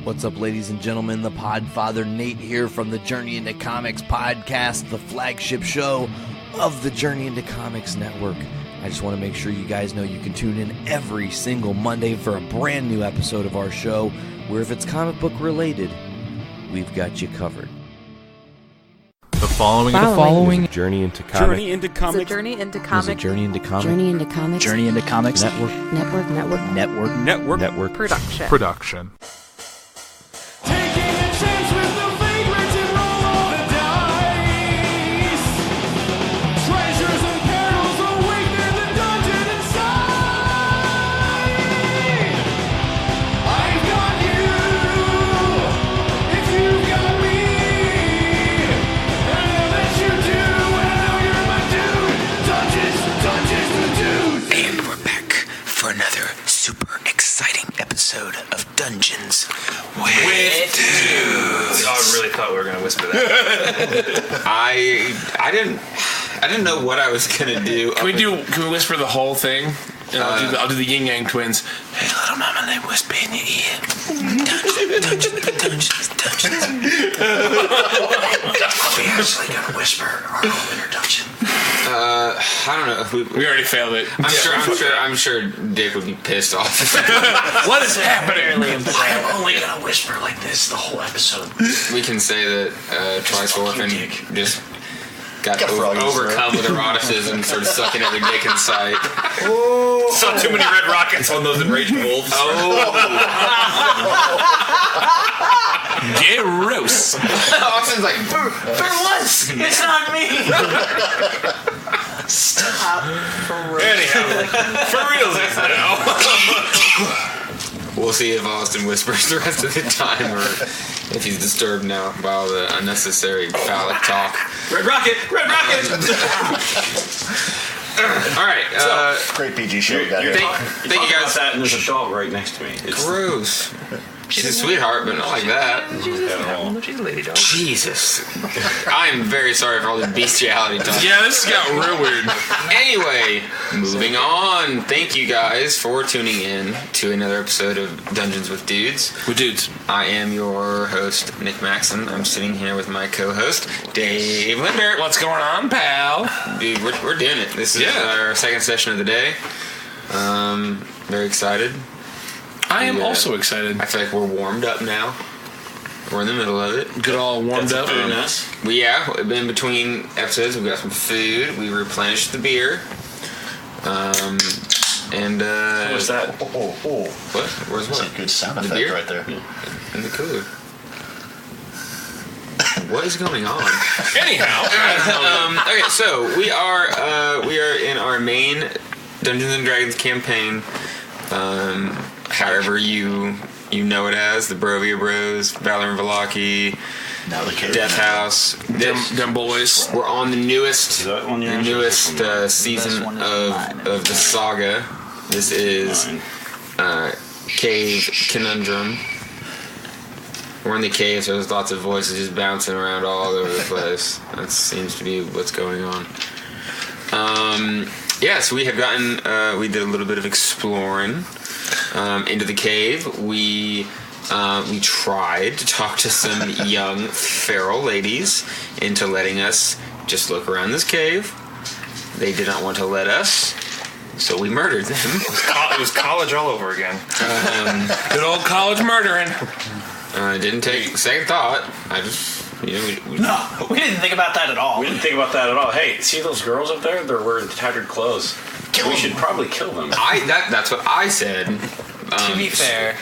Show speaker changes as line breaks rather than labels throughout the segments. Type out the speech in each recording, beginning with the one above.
What's up, ladies and gentlemen? The Podfather Nate here from the Journey into Comics podcast, the flagship show of the Journey into Comics Network. I just want to make sure you guys know you can tune in every single Monday for a brand new episode of our show, where if it's comic book related, we've got you covered.
The following
is a Journey into Comics.
Journey into Comics.
It's a Journey into Comics.
It's a Journey into Comics.
Journey into Comics.
Journey into Comics.
Network.
Production.
Taking a chance with the vagrants and roll all the dice. Treasures and perils await near the dungeon inside. I've got you, if you've got me. And I know that you do, and I know you're my dude. Dungeons, the dudes.
And we're back for another super exciting episode of Dungeons with Dudes.
I really thought we were going to whisper that. I didn't know what I was going to do.
Can we whisper the whole thing? And I'll do the Yin Yang Twins.
Hey, little mama, let me whisper in your ear. Dungeons. We actually going to whisper our whole introduction.
I don't know.
We already failed it.
I'm sure Dick would be pissed off.
What is happening?
I'm only going to whisper like this the whole episode.
We can say that Twice Orphan
Dick.
just got overcome with eroticism, sort of sucking every dick in sight.
Saw too many red rockets on those enraged wolves. Gross.
Austin's like,
For once, it's not me. Stop.
Anyhow, for real now.
we'll see if Austin whispers the rest of the time or if he's disturbed now by all the unnecessary phallic talk.
Red rocket.
All right.
Great PG show, guys.
Thank you guys.
That and there's a dog right next to me.
Gross. She's a sweetheart, but not like that.
She's a lady dog.
Jesus. I am very sorry for all the bestiality talk.
Yeah, this got real weird.
Anyway, moving on. Thank you guys for tuning in to another episode of Dungeons with Dudes.
With Dudes.
I am your host, Nick Maxon. I'm sitting here with my co-host, Dave Linder.
What's going on, pal?
Dude, we're doing it. This is our second session of the day. Very excited.
I am also excited.
I feel like we're warmed up now. We're in the middle of it.
Get all warmed up.
Very nice.
In between episodes, we got some food. We replenished the beer. And
What's that?
what? Where's what?
That's a good sound
The
effect
beer?
right there.
In the cooler. What is going on?
Anyhow.
Okay, so we are in our main Dungeons and Dragons campaign. However you know it as, the Brovia Bros, Valor and Velaki,
Now the cave.
Death House.
Them boys.
We're on the newest season of the saga. This is Cave Conundrum. We're in the cave, so there's lots of voices just bouncing around all over the place. That seems to be what's going on. So we have gotten, we did a little bit of exploring into the cave. We tried to talk to some young feral ladies into letting us just look around this cave. They did not want to let us, so we murdered them.
It was college all over again.
Good old college murdering.
Didn't take second thought. I just, we
No, we didn't think about that at all.
We didn't think about that at all. Hey, see those girls up there? They're wearing tattered clothes. We should probably kill them.
that's what I said.
To be fair.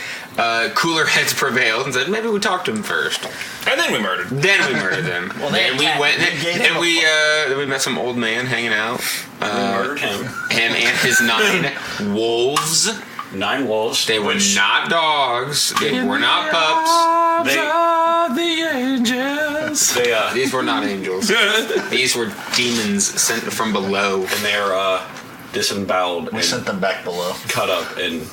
Cooler heads prevailed and said maybe we talk to them first.
And then we murdered.
Them.
Well,
then we went. Then we met some old man hanging out.
We murdered him.
Him and his 9 wolves.
9 wolves.
They were not dogs. They were not pups.
The angels.
These were not angels. These were demons sent from below.
And they're disemboweled
We
and
sent them back below.
cut up and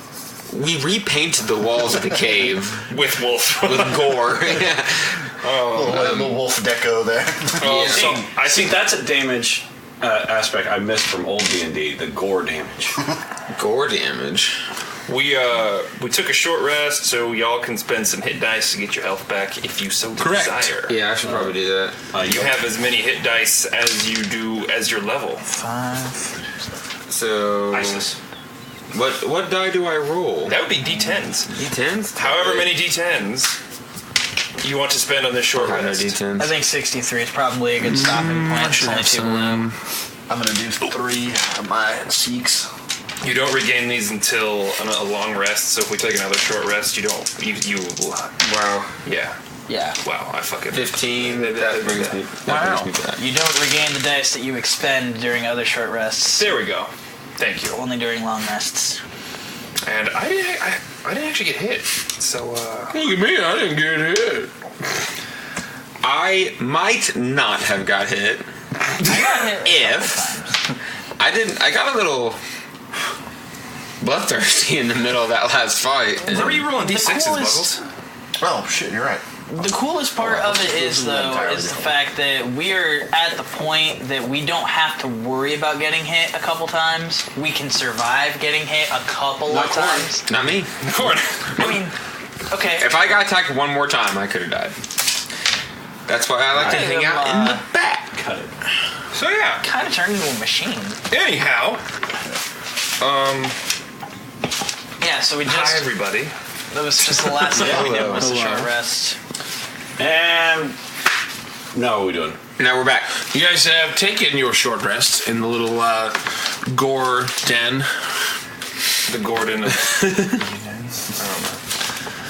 We repainted the walls of the cave
With wolf.
with gore.
Little wolf deco there.
So I think that's a damage aspect I missed from old D&D, the gore damage.
Gore damage.
We took a short rest, so y'all can spend some hit dice to get your health back if you so desire.
Yeah, I should probably do that.
You have as many hit dice as you do as your level.
5.
So
ISIS.
What die do I roll?
That would be D10s.
D10s?
However many D10s you want to spend on this short
No
rest.
D10s.
I think 63 is probably a good stopping point.
should
Only
have
two below.
I'm gonna do 3 of my Seeks.
You don't regain these until a long rest, so if we take another short rest, you don't. You
Wow.
yeah.
Yeah.
Wow, I fucking
15. That brings me. That brings me back.
You don't regain the dice that you expend during other short rests.
There we go. Thank you.
Only during long rests.
And I didn't actually get hit, so
Look at me, I didn't get hit.
I might not have got hit
I got hit
if I didn't. I got a little bloodthirsty in the middle of that last fight.
Where are you rolling D6s,
coolest-
Buggles?
Oh shit, you're right.
The coolest part of it is, though, is the fact that we're at the point that we don't have to worry about getting hit a couple times. We can survive getting hit a couple of times.
Not me.
Corn.
I mean, okay.
If I got attacked one more time, I could have died. That's why I like to hang out in the back.
Cut it.
So yeah.
Kind of turned into a machine.
Anyhow,
Yeah, so we
hi
just...
everybody.
That was just the last thing we did was a short rest.
And now what are we doing?
Now we're back.
You guys have taken your short rest in the little gore den.
The Gordon.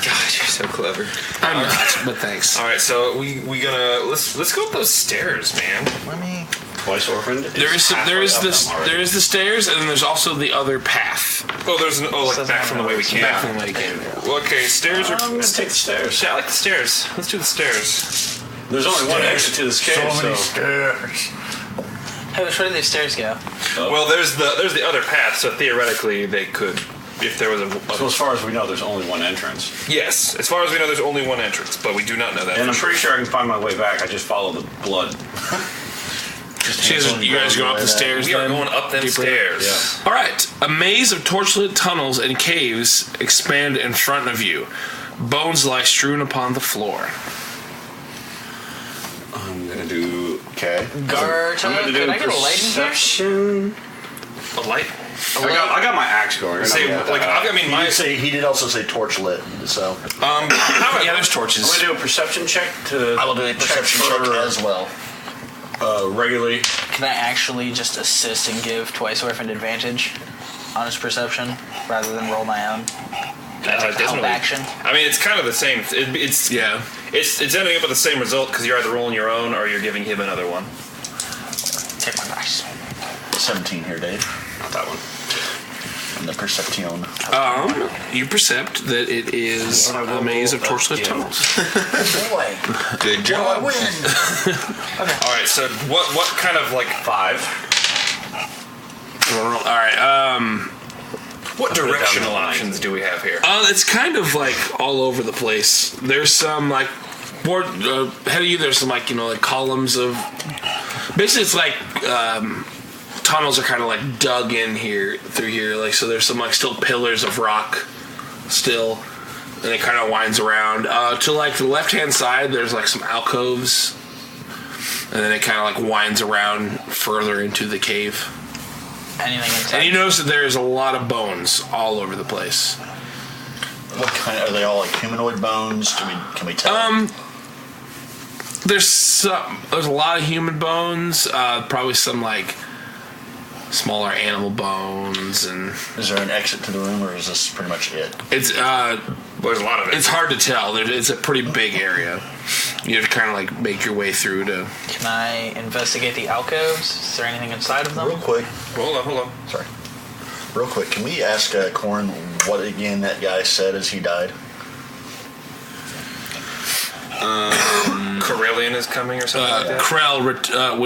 God, you're so clever.
I'm not, but thanks.
All right, so we gonna let's go up those stairs, man.
Let me.
Twice orphaned. There is the stairs, and then there's also the other path.
Oh, there's like back from the way we came.
Back from the way we came.
Well, okay, stairs are.
I'm gonna take the stairs.
Yeah, I like the stairs. Let's do the stairs.
There's only one exit to this cave, so.
stairs.
Hey, which way did these stairs go?
Well, there's the other path, so theoretically they could, if there was a.
So as far as we know, there's only one entrance.
Yes, as far as we know, there's only one entrance, but we do not know that.
And I'm pretty sure I can find my way back. I just follow the blood.
You guys go up the stairs.
We are going up them stairs.
Yeah.
All right. A maze of torchlit tunnels and caves expand in front of you. Bones lie strewn upon the floor.
I'm gonna do.
Okay.
Garta,
I'm gonna do
could I get a light in here?
perception.
A light.
I got my axe going.
Say, like, I mean, my.
He did also say torch lit, so.
Yeah, there's torches.
I'm gonna do a perception check to.
I will do a perception check as well.
Regularly.
Can I actually just assist and give Twice Orphaned advantage on his perception rather than roll my own? Help
Definitely.
action.
I mean, it's kind of the same. It's ending up with the same result because you're either rolling your own or you're giving him another one.
Take my dice.
17 here, Dave.
Not that one.
And the perception.
You percept that it is a maze of torchlit tunnels.
Boy.
Good job.
I win.
All right. So what kind of like
5.
All right.
what directional options do we have here?
It's kind of like all over the place. There's some like more ahead of you. There's some like like columns of. Basically, it's like tunnels are kind of like dug in here through here. Like so, there's some like still pillars of rock, still, and it kind of winds around to like the left hand side. There's like some alcoves, and then it kind of like winds around further into the cave.
Anything inside?
And you notice that there's a lot of bones all over the place.
What kind? Are they all like humanoid bones? Can we tell?
There's a lot of human bones. Probably some like smaller animal bones, and
Is there an exit to the room, or is this pretty much it?
it's
There's a lot of it.
it's hard to tell. It's a pretty big area. You have to kind of like make your way through to.
Can I investigate the alcoves? Is there anything inside of them?
Real quick.
Hold on.
Sorry. Real quick. Can we ask Corin what again that guy said as he died?
Corellian is coming or something like that.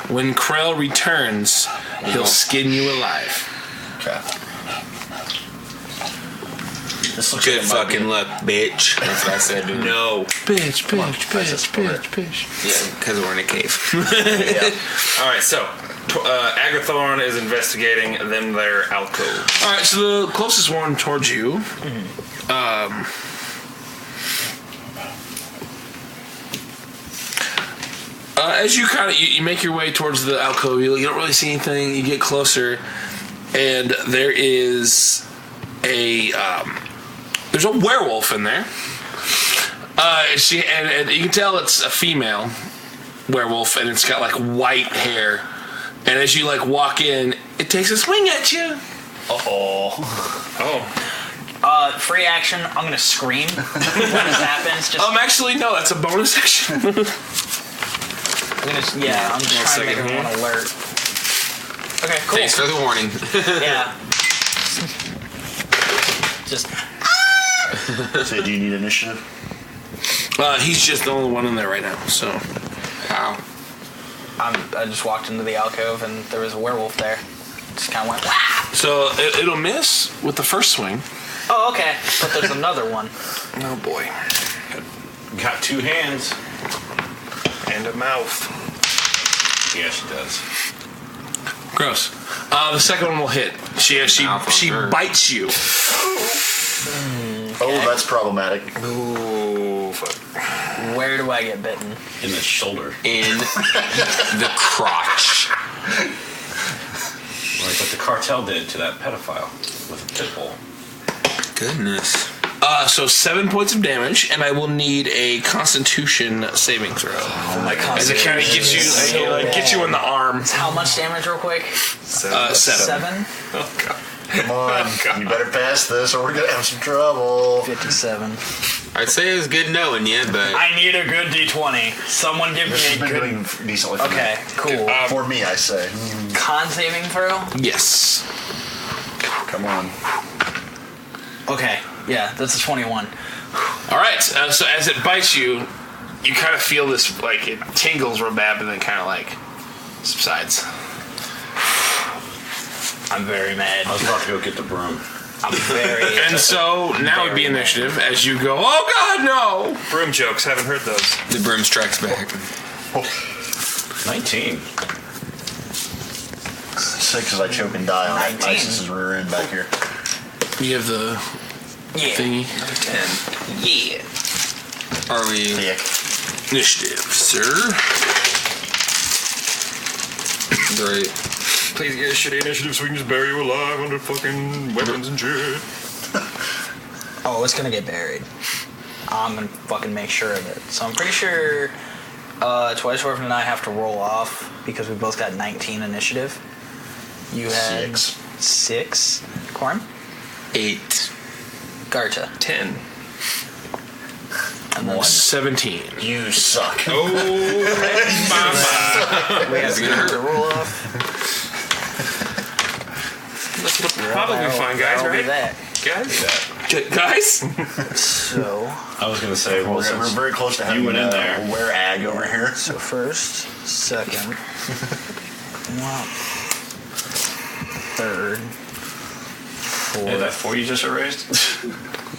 When Krell returns, he'll skin you alive.
Okay. This looks
Good
like it might
fucking luck, bitch. That's what I said. Dude.
No.
Bitch.
Yeah, because we're in a cave.
All right, so Agathorn is investigating them their alcove.
All right, so the closest one towards you. As you kind of you make your way towards the alcove, you don't really see anything. You get closer, and there is there's a werewolf in there. And you can tell it's a female werewolf, and it's got like white hair. And as you like walk in, it takes a swing at you.
Oh.
Free action. I'm gonna scream when this happens. Just
Actually, no, that's a bonus action.
I'm just trying to make everyone alert. Okay, cool.
Thanks for the warning.
Yeah. Just.
So do you need initiative?
He's just the only one in there right now. So,
Wow.
I just walked into the alcove and there was a werewolf there. Just kind of went. Wah!
so it'll miss with the first swing.
Oh, okay. But there's another one.
Oh boy.
Got 2 hands.
And a mouth.
Yes, it does.
Gross. The second one will hit. She bites you.
Oh, that's problematic.
Ooh, fuck.
Where do I get bitten?
In the shoulder.
In the crotch.
Like what the cartel did to that pedophile with a pit bull.
Goodness.
So 7 points of damage, and I will need a Constitution saving throw.
Oh my god.
As it kind of gets you in the arm.
How much damage, real quick?
7.
7?
Oh, God.
Come on, you better pass this or we're gonna have some trouble.
57.
I'd say it was good knowing you, but
I need a good D20. Someone give me
You've
a
been
good.
doing decently for
Okay, cool.
me. For me, I say.
Con saving throw?
Yes.
Come on.
Okay, yeah, that's a 21.
All right. So as it bites you, you kind of feel this like it tingles real bad, but then kind of like subsides.
I'm very mad.
I was about to go get the broom.
I'm very.
And so now would be initiative as you go. Oh God, no!
Broom jokes, haven't heard those.
the broom strikes back.
19.
6 as I choke and die on that
19.
Isis's rear end back here.
You have the
Yeah.
thingy.
Yeah.
Are we
Thick.
Initiative, sir.
great?
Please get a shitty initiative so we can just bury you alive under fucking weapons and shit.
Oh, it's gonna get buried. I'm gonna fucking make sure of it. So I'm pretty sure Twice Orphan and I have to roll off because we both got 19 initiative. You had 6. Corn?
8.
Garta.
10.
And then
17.
You suck.
Oh, mama.
we have to roll off.
That's probably fine, guys,
I'll do
right?
that.
Guys?
So,
I was going to say, well,
We're
since
very close to having
you went in there.
Where ag over here.
so first, second, third,
Is that
fourth,
4 you just erased?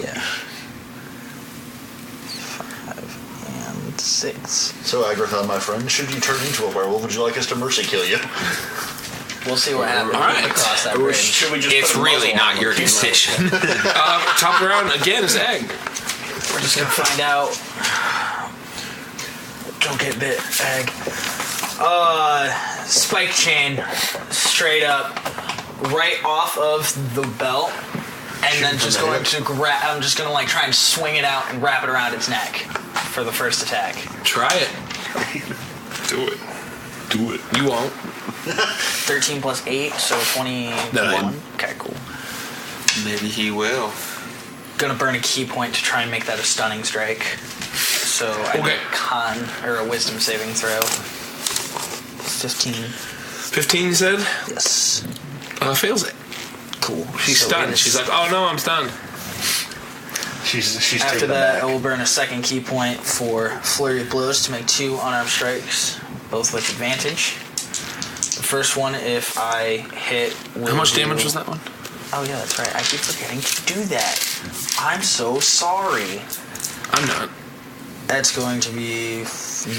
yeah, 5, and 6.
So, Agrathon, my friend, should you turn into a werewolf, would you like us to mercy kill you?
We'll see what happens
All
when
right.
we cross that bridge.
Should we just
It's
put a
really
muzzle on
not
him?
your decision.
Top round again is egg.
We're just gonna find out. Don't get bit, egg. Spike chain, straight up, right off of the belt, and then just going to grab. I'm just gonna like try and swing it out and wrap it around its neck for the first attack.
Try it.
Do it.
Do it. You won't.
13 plus 8, so 21.
No.
Okay, cool.
Maybe he will.
Gonna burn a key point to try and make that a stunning strike. So I need a con or a wisdom saving throw. 15.
15, you said?
Yes.
Fails it.
Cool.
She's
So
stunned.
it is-
She's like, oh no, I'm stunned.
She's
After
taking
that,
it
I will burn a second key point for flurry of blows to make 2 unarmed strikes, both with advantage. The first one, if I hit,
How much damage was that one?
Oh yeah, that's right. I keep forgetting to do that. I'm so sorry.
I'm not.
That's going to be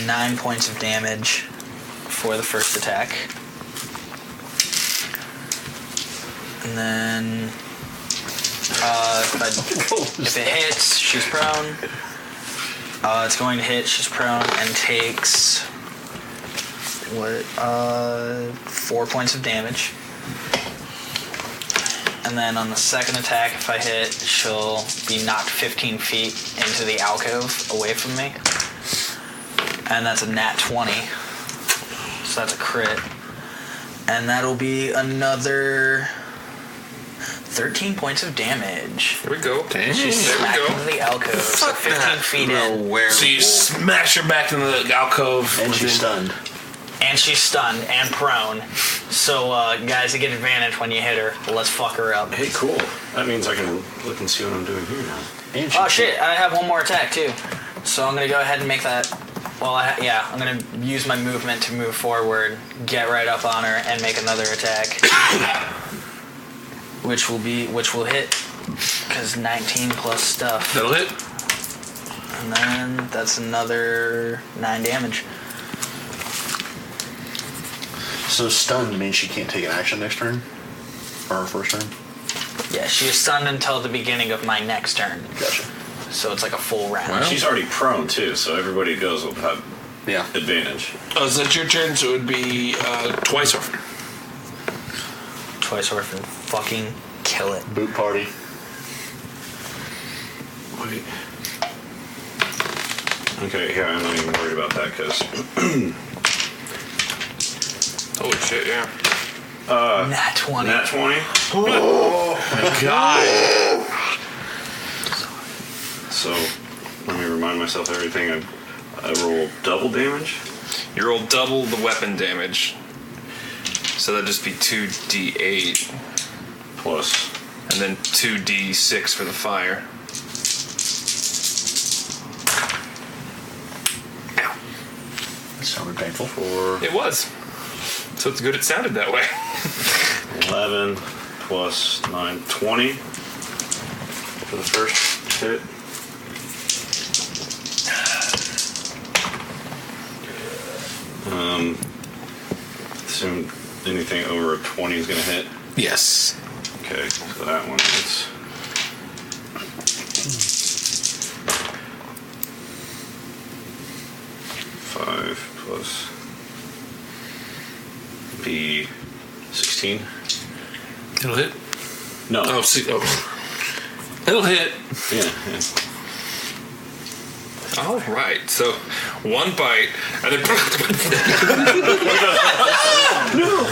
9 points of damage for the first attack. And then if it hits, she's prone. It's going to hit, she's prone, and takes 4 points of damage. And then on the second attack, if I hit, she'll be knocked 15 feet into the alcove away from me. And that's a nat 20. So that's a crit. And that'll be another 13 points of damage.
There we go.
She's smacked into the alcove, so 15 feet in.
So you smash her back into the alcove.
And she's stunned.
And she's stunned and prone. So, guys, you get advantage when you hit her. Let's fuck her up.
Hey, cool. That means I can look and see what I'm doing here now.
Oh, shit. I have one more attack, too. So I'm going to go ahead and make that... Well, I'm going to use my movement to move forward, get right up on her, and make another attack. which will hit, because 19 plus stuff.
That'll hit.
And then that's another 9 damage.
So stunned means she can't take an action next turn? Or her first turn?
Yeah, she is stunned until the beginning of my next turn.
Gotcha.
So it's like a full round.
Well, she's already prone, too, so everybody goes will have advantage.
Oh, so that's your turn, so it would be twice orphan.
Twice orphan. Fucking kill it.
Boot party.
Wait.
Okay, yeah, I'm not even worried about that, because...
Holy shit, yeah.
Nat 20.
Nat 20?
Oh, my God.
So, let me remind myself everything. I roll double damage?
You roll double the weapon damage. So that'd just be 2d8.
Plus.
And then 2d6 for the fire. Ow.
That sounded painful.
It was. So it's good it sounded that way.
11 plus 9, 20 for the first hit. Assume anything over a 20 is going to hit.
Yes.
Okay, so that one hits. Five plus be 16.
It'll hit.
No.
Oh, see. Oh. It'll hit.
Yeah.
All right, so one bite, and then
No!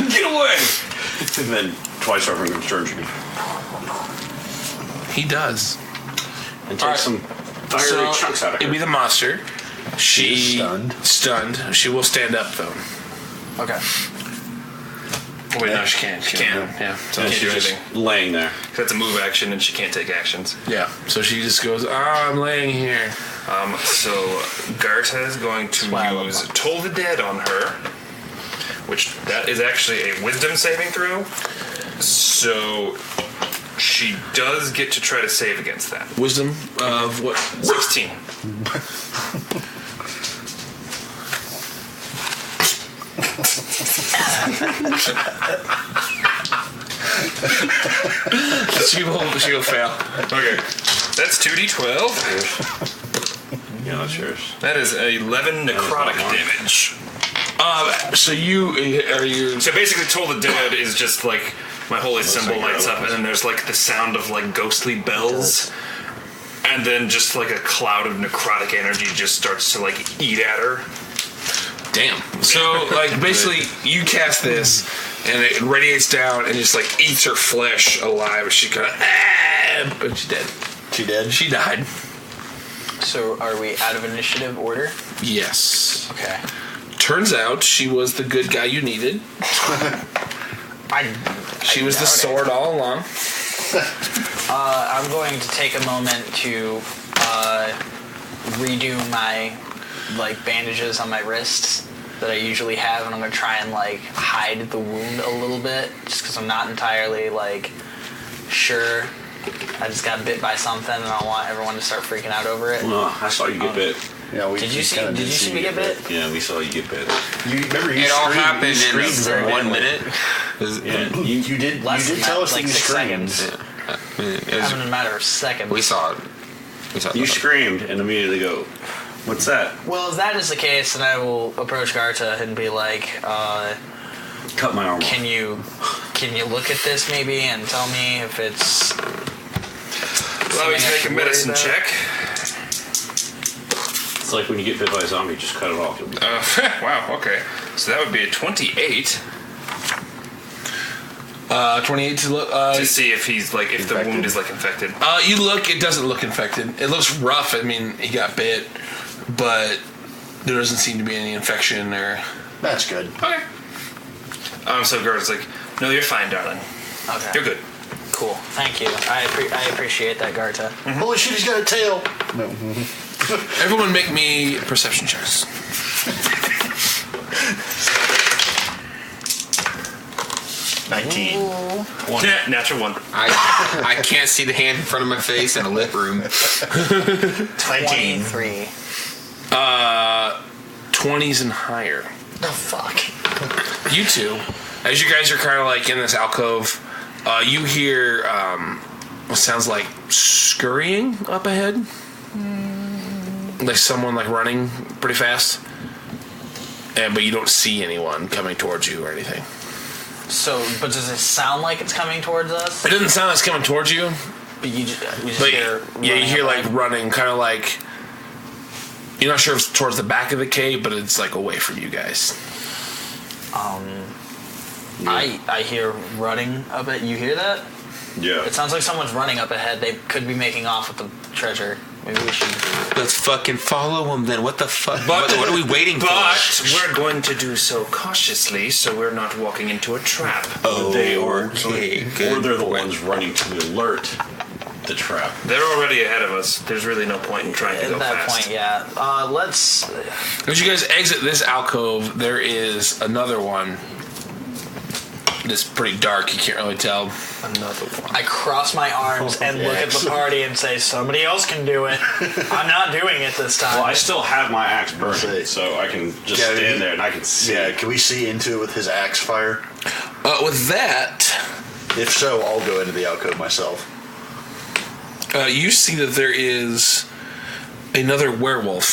Get away! And then twice over and charge me.
He does.
And take some fiery chunks out of her.
It'd be the monster. She
stunned.
Stunned. She will stand up though.
Okay.
Oh, wait, no, she can't.
She can.
Yeah.
So
And
she
she's
can't do
just
anything.
laying there.
That's a move action, and she can't take actions.
Yeah. So she just goes, I'm laying here.
So Garta is going to use Toll the Dead on her, which that is actually a Wisdom saving throw. So she does get to try to save against that.
Wisdom of what?
16.
She will fail.
Okay. That's 2d12.
Yeah, that's yours.
That is 11 necrotic damage.
So you are you?
So basically, Toll the Dead is just like my holy symbol
like
lights up, and then there's like the sound of like ghostly bells, and then just like a cloud of necrotic energy just starts to like eat at her.
Damn. So like basically, you cast this, and it radiates down and just like eats her flesh alive. She kind of but she's dead.
She dead?
She died.
So are we out of initiative order?
Yes.
Okay.
Turns out she was the good guy you needed. She was the sword all along.
I'm going to take a moment to redo my like bandages on my wrists that I usually have, and I'm going to try and like hide the wound a little bit, just because I'm not entirely like sure I just got bit by something, and I want everyone to start freaking out over it.
No, I saw you get bit.
Yeah,
Did you see me get bit?
Yeah, we saw you get bit.
You remember you
It all
screamed-
happened
you
in
screamed very
1
badly.
minute.
Yeah,
You did
Less than
tell
that,
us
like
that you
6
screamed.
seconds.
It was-
Happened in a matter of seconds.
we saw it.
you screamed and immediately go, "What's that?"
Well, if that is the case, then I will approach Garta and be like,
Cut my arm.
can you look at this maybe and tell me if it's
Allow me to
something I
make a
should worry
medicine
about?
check.
It's like when you get bit by a zombie, just cut it off.
Wow, okay. So that would be a 28
28 to look.
to see if he's like, if the wound is like infected.
You look. It doesn't look infected. It looks rough. I mean, he got bit, but there doesn't seem to be any infection or.
That's good.
Okay. So Gert's like, no, you're fine, darling.
Okay.
You're good.
Cool. Thank you. I appreciate that, Garta.
Holy shit, he's got a tail. No.
Everyone, make me perception checks.
19.
Yeah, natural 1.
I can't see the hand in front of my face in a lit room.
19.
23.
20s and higher.
The fuck?
You two, as you guys are kind of like in this alcove, you hear what sounds like scurrying up ahead, like someone like running pretty fast, but you don't see anyone coming towards you or anything.
So, but does it sound like it's coming towards us?
It doesn't sound like it's coming towards you,
But you just
but
hear
yeah, you
running
hear
up
like
ahead?
running, kind of like you're not sure if it's towards the back of the cave, but it's like away from you guys.
I hear running up it. You hear that?
Yeah.
It sounds like someone's running up ahead. They could be making off with the treasure. Maybe we should.
Let's fucking follow him then. What the fuck? What are we waiting
But
for?
we're going to do so cautiously, so we're not walking into a trap.
Oh,
They are.
okay,
Or
good.
they're the ones running to alert the trap.
They're already ahead of us. There's really no point in trying to
At
go
that
fast.
point, yeah. Let's.
As you guys exit this alcove, there is another one. It's pretty dark. You can't really tell.
Another one.
I cross my arms and look at the party and say, "Somebody else can do it. I'm not doing it this time."
Well, I still have my axe burning,
See.
so I can just
Yeah,
stand there and I can see.
Yeah, can we see into it with his axe fire?
With that,
If so, I'll go into the alcove myself.
you see that there is another werewolf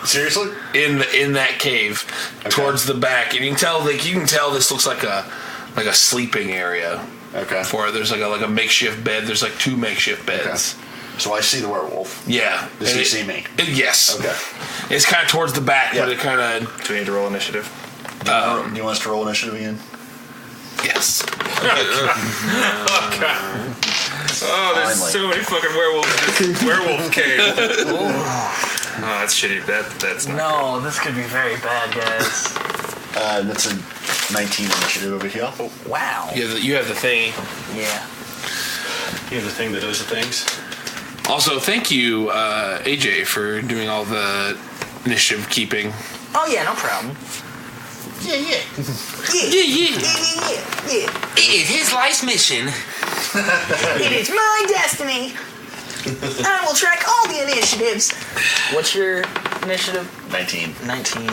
Seriously?
in that cave towards the back, and you can tell this looks like a sleeping area.
Okay.
For it, there's like a makeshift bed. There's like 2 makeshift beds.
So I see the werewolf.
Yeah.
Does
And
he see me?
Yes.
Okay.
It's kind of towards the back,
Yeah.
but it kind of
Do we need to roll initiative?
Do you want us to roll initiative again?
yes.
Oh, there's
Finally.
so many fucking werewolves in this werewolf cave. Oh, that's shitty. That's not.
No, this could be very bad, guys.
That's a 19 initiative over here.
Wow.
You have the thing.
Yeah.
You have the thing that does the things.
Also, thank you, AJ, for doing all the initiative keeping.
Oh yeah, no problem.
Yeah. It is his life's mission.
It is my destiny. I will track all the initiatives.
What's your initiative?
19.
19.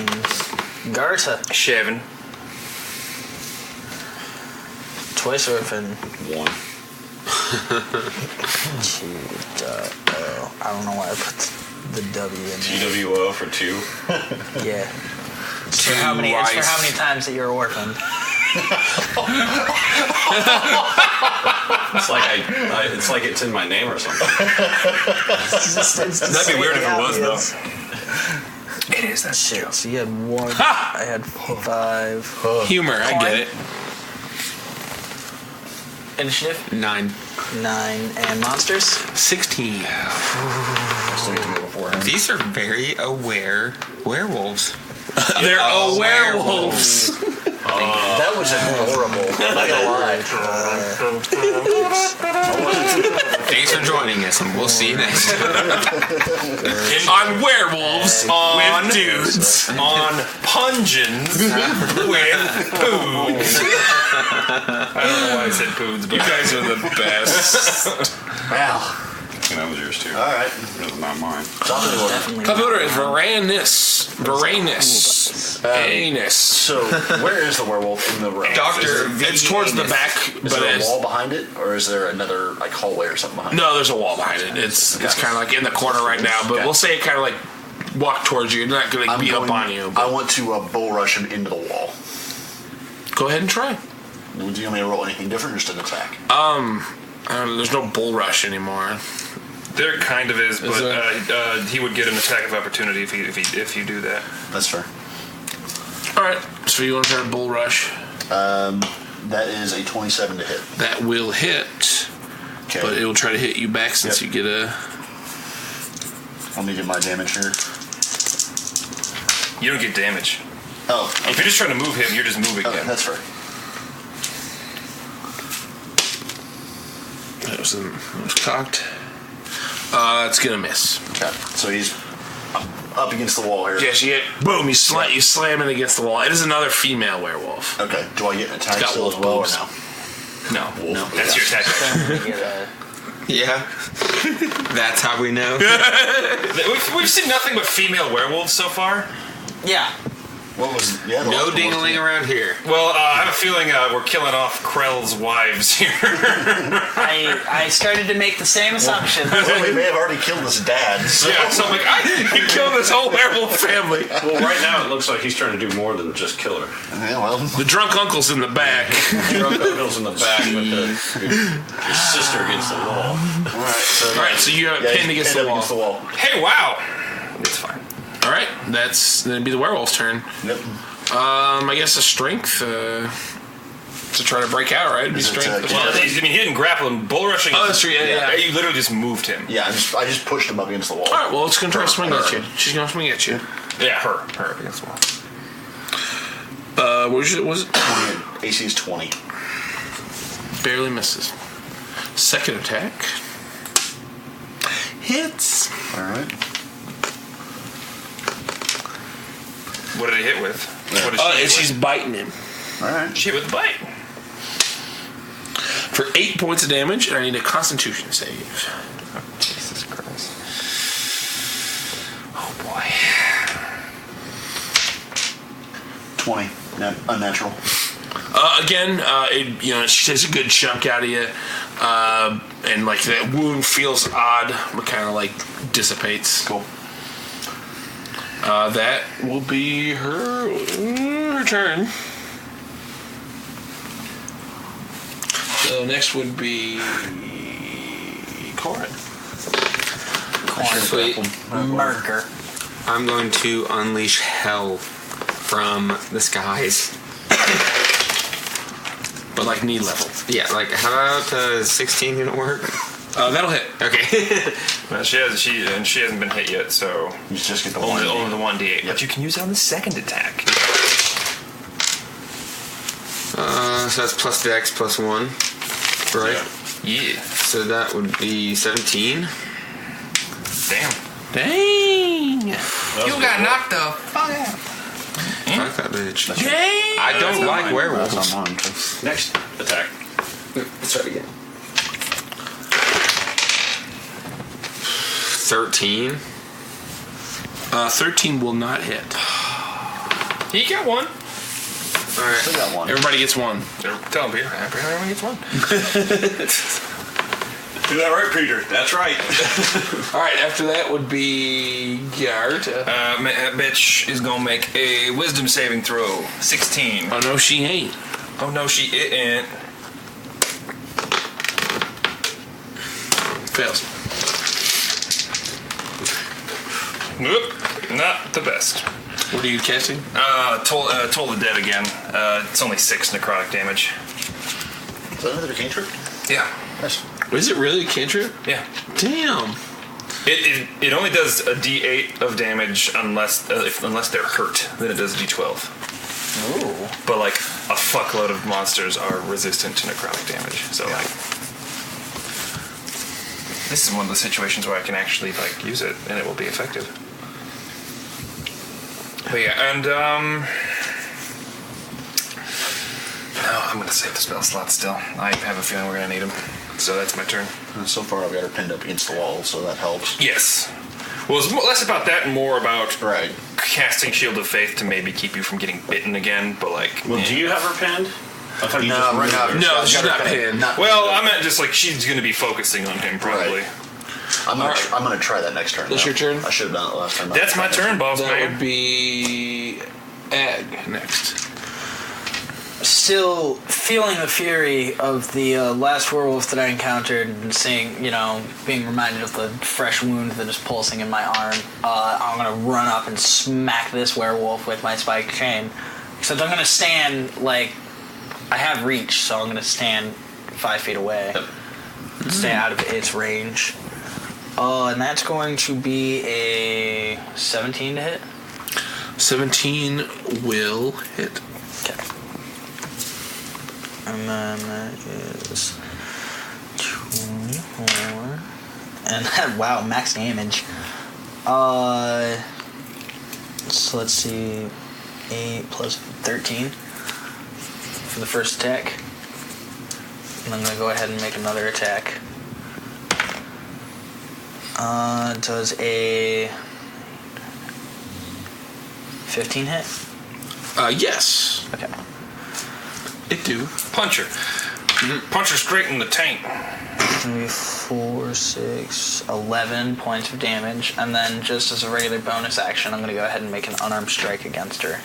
Garta.
Shavin.
Twice orphan.
1.
I don't know why I put the W in there.
TWO for 2.
Yeah. It's for how many times that you're orphaned.
It's like it's like it's in my name or something.
That'd be weird if it was,
though.
It is. That's
Shit. So you had 1. I had 5.
Humor, I get it.
Initiative
9.
9 and monsters
16.
These are very aware werewolves.
They're werewolves.
That was horrible. I'm not gonna lie.
Thanks for joining us, and we'll see you next time.
On werewolves with dudes.
On Pungeons with Poods. I don't know why I said Poods, but
You guys are the best.
Wow.
That was yours too.
All right.
That was not mine.
Top of the order.
Definitely.
Top order is Varanus. Anus.
So, where is the werewolf in the room?
Doctor,
It's towards the back,
Is
but
there a
it's
wall behind it, or is there another like hallway or something behind it?
no. There's a wall behind it. It's kind of like in the corner right now, but
Okay.
we'll say it kind of like walk towards you. It's not going to beat up on you.
I want to bull rush him into the wall.
Go ahead and try.
Do you want me to roll anything different or just an attack?
There's no bull rush anymore.
there kind of is, but
there?
he would get an attack of opportunity if you do that.
That's fair.
All right. So you want to try to bull rush?
That is a 27 to hit.
That will hit,
Okay.
but it will try to hit you back since you get a.
Let me get my damage here.
You don't get damage.
Oh,
If you're just trying to move him, you're just moving
okay,
him.
that's fair.
It was cocked. It's gonna miss.
Okay, so he's up against the wall here.
Yes, you get boom. You slam it against the wall. It is another female werewolf.
Okay, do I get an attack
It's got
still as
wolf
well or
boobs.
no?
No, that's your attack.
Yeah. That's how we know.
We've seen nothing but female werewolves so far.
Yeah.
What was the
No dingling around here.
Well, I have a feeling we're killing off Krell's wives here.
I started to make the same assumption.
Well, we may have already killed his dad. So.
Yeah, so I'm like, you killed this whole werewolf family.
Well, right now it looks like he's trying to do more than just kill her.
Yeah, well,
The drunk uncle's in the back.
Drunk uncle's in the back with his sister against the wall.
all right.
So you have it pinned against the wall.
Hey, wow. It's fine.
All right, that'd be the werewolf's turn.
Yep.
I guess a strength to try to break out, right? It'd be
Is it,
strength.
Well, he didn't grapple him. Bull rushing.
Oh, that's true. Yeah.
You literally just moved him.
Yeah, I just pushed him up against the wall.
All right, well, it's gonna try to swing at you. She's gonna swing at you.
Yeah, her up against the wall.
What was it?
20, AC is 20.
Barely misses. Second attack. Hits.
All right.
What did he hit with? What did
And
hit
she's
with?
biting him
All right.
She hit with bite.
for 8 points of damage, and I need a Constitution save.
Jesus Christ. Oh boy.
20. Unnatural.
Again, she takes a good chunk out of you, and like that wound feels odd, but kind of like dissipates.
Cool.
That will be her turn. So next would be Corin.
Sweet.
Murder.
I'm going to unleash hell from the skies.
But like knee level.
Yeah, like how about 16 gonna work?
That'll hit.
Okay.
Well, she hasn't been hit yet, so
You just get the
only
one.
the 1d8. But you can use it on the second attack.
So that's plus dex plus 1, right?
Yeah.
So that would be 17.
Damn.
Dang.
You got knocked the fuck out.
Fuck that bitch.
Dang.
I don't
That's
like
not
werewolves.
mine.
Next attack.
Let's try it again. 13.
13 will not hit.
He got one.
Alright.
Still got one.
Everybody gets one.
Tell him, Peter. Everyone gets one.
Do that right, Peter. That's right.
All right, after that would be Gart.
That bitch is gonna make a wisdom saving throw. 16.
Oh, no, she ain't.
Oh no, she ain't.
Fails.
Nope. Not the best.
What are you casting?
Toll the dead again. It's only 6 necrotic damage.
Is that another cantrip?
Yeah.
Nice.
Is it really a cantrip?
Yeah.
Damn.
It only does a d8 of damage unless they're hurt. Then it does a d12.
Ooh.
But like a fuckload of monsters are resistant to necrotic damage. So like This is one of the situations where I can actually like use it and it will be effective. But yeah, and no, I'm gonna save the spell slot still. I have a feeling we're gonna need them. So that's my turn.
And so far, I've got her pinned up against the wall, so that helps.
Yes. Well, it's less about that and more about
Right.
casting Shield of Faith to maybe keep you from getting bitten again. But like,
Well, do you have her pinned? I thought you
No,
just
right now,
moved her.
No,
I've
she's
got her
not pinned.
well, I meant just like she's gonna be focusing on him probably.
Right. I'm gonna try that next turn.
That's
though.
your turn?
I should have done it last time.
That's my turn, boss
That
man.
would be Egg next.
Still feeling the fury of the last werewolf that I encountered and seeing, being reminded of the fresh wound that is pulsing in my arm, I'm going to run up and smack this werewolf with my spiked chain. Except I'm going to stand, I have reach, so I'm going to stand 5 feet away. Stay out of its range. And that's going to be a 17 to hit.
17 will hit.
Okay. And then that is 24. And wow, max damage. So let's see. 8 plus 13 for the first attack. And I'm going to go ahead and make another attack. Does a 15 hit?
Yes.
Okay.
It do.
Punch her. Punch her straight in the tank.
4, 6, 11 points of damage, and then just as a regular bonus action, I'm going to go ahead and make an unarmed strike against her.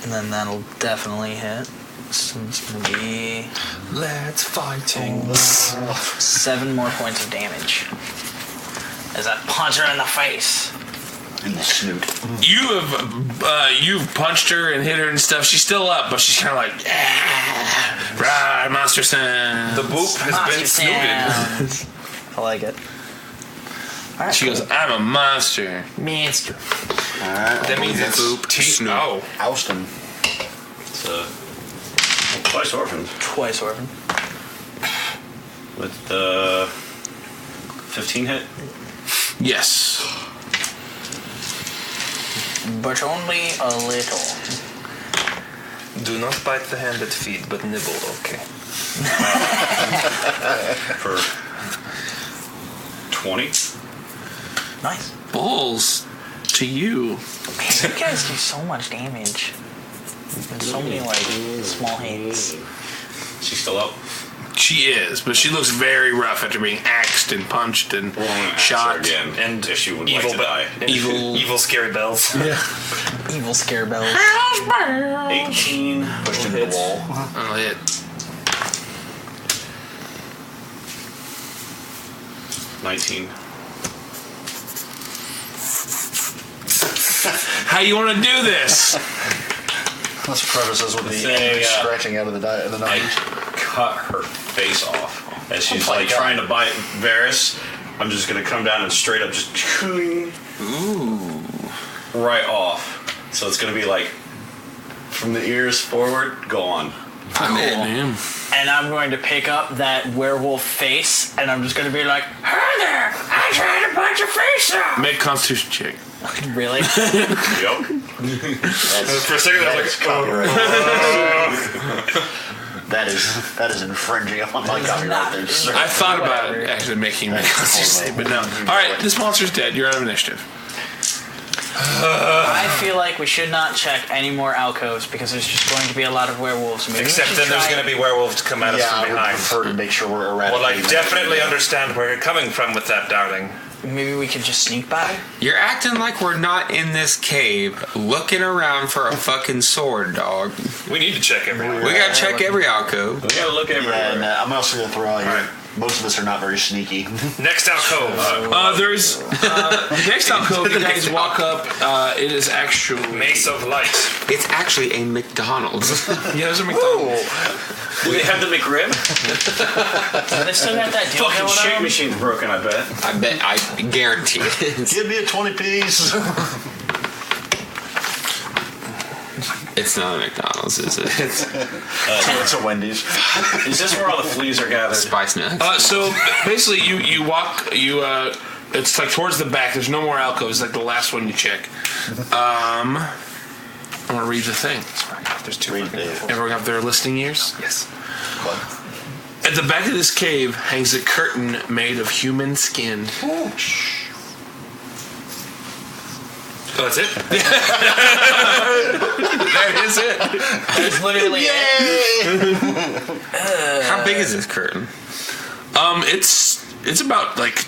And then that'll definitely hit. So it's going to be...
Let's fighting.
7 more points of damage. As I punch her in the face.
In the snoot.
You've punched her and hit her and stuff. She's still up, but she's kind of like, right, monster sound.
The boop has been snooted.
I like it. All right,
She goes, I'm a monster.
Monster.
Alright.
That means it's
Snoop.
Oh.
Oustin.
It's twice orphaned.
Twice orphan.
With the 15 hit.
Yes.
But only a little.
Do not bite the hand that feeds, but nibble, okay.
For 20.
Nice.
Balls to you.
Man, you guys do so much damage. And so many, small hits.
She's still up.
She is, but she looks very rough after being axed and punched and
Shot
shot.
again.
And
if she would
evil,
like to die.
evil scary bells.
Yeah.
Evil scare bells.
18.
Pushed into the wall.
I'll hit.
$19.
How you want to do this?
Let's preface this with the
Say,
angry scratching out of the
I
night.
cut her face off as she's
my God.
trying to bite Varys. I'm just gonna come down and straight up just right off. So it's gonna be from the ears forward, go on.
I'm in, man.
And I'm going to pick up that werewolf face, and I'm just going to be like, "Hi there! I tried to punch your face out!"
Make a Constitution check.
Really?
Yep.
For a second, I was like,
That is infringing upon my copyright there, sir.
I thought about it actually making me Constitution save, but no. All right, this monster's dead. You're out of initiative.
I feel like we should not check any more alcoves because there's just going to be a lot of werewolves. Maybe
except then there's going to be werewolves to come at us
Yeah, I
from
would
behind.
prefer to make sure we're eradicating.
Well, I definitely understand where you're coming from with that, darling.
Maybe we could just sneak by.
You're acting like we're not in this cave looking around for a fucking sword, dog.
We need to check everywhere.
We gotta check every alcove.
We gotta look everywhere.
Yeah, and I'm also going to throw out here.
Alright.
Most of us are not very sneaky.
Next alcove.
There's next alcove. You guys walk up. It is actually
Mace of Light.
It's actually a McDonald's.
Yeah, there's a McDonald's.
Do they have the McRib?
They still got that deal
Fucking
going
shake
on.
machine's broken, I bet.
I guarantee it.
Give me a 20 piece.
It's not a McDonald's. McDonald's, is it?
It's a Wendy's.
Is this where all the fleas are gathered?
Spice Nuts.
So basically, you walk. It's like towards the back. There's no more alcoves. It's like the last one you check. I'm gonna read the thing.
There's two.
Everyone have their listening ears?
Yes.
What?
At the back of this cave hangs a curtain made of human skin.
Oh, that's it?
That is it.
That's literally it.
How big is this curtain?
It's about like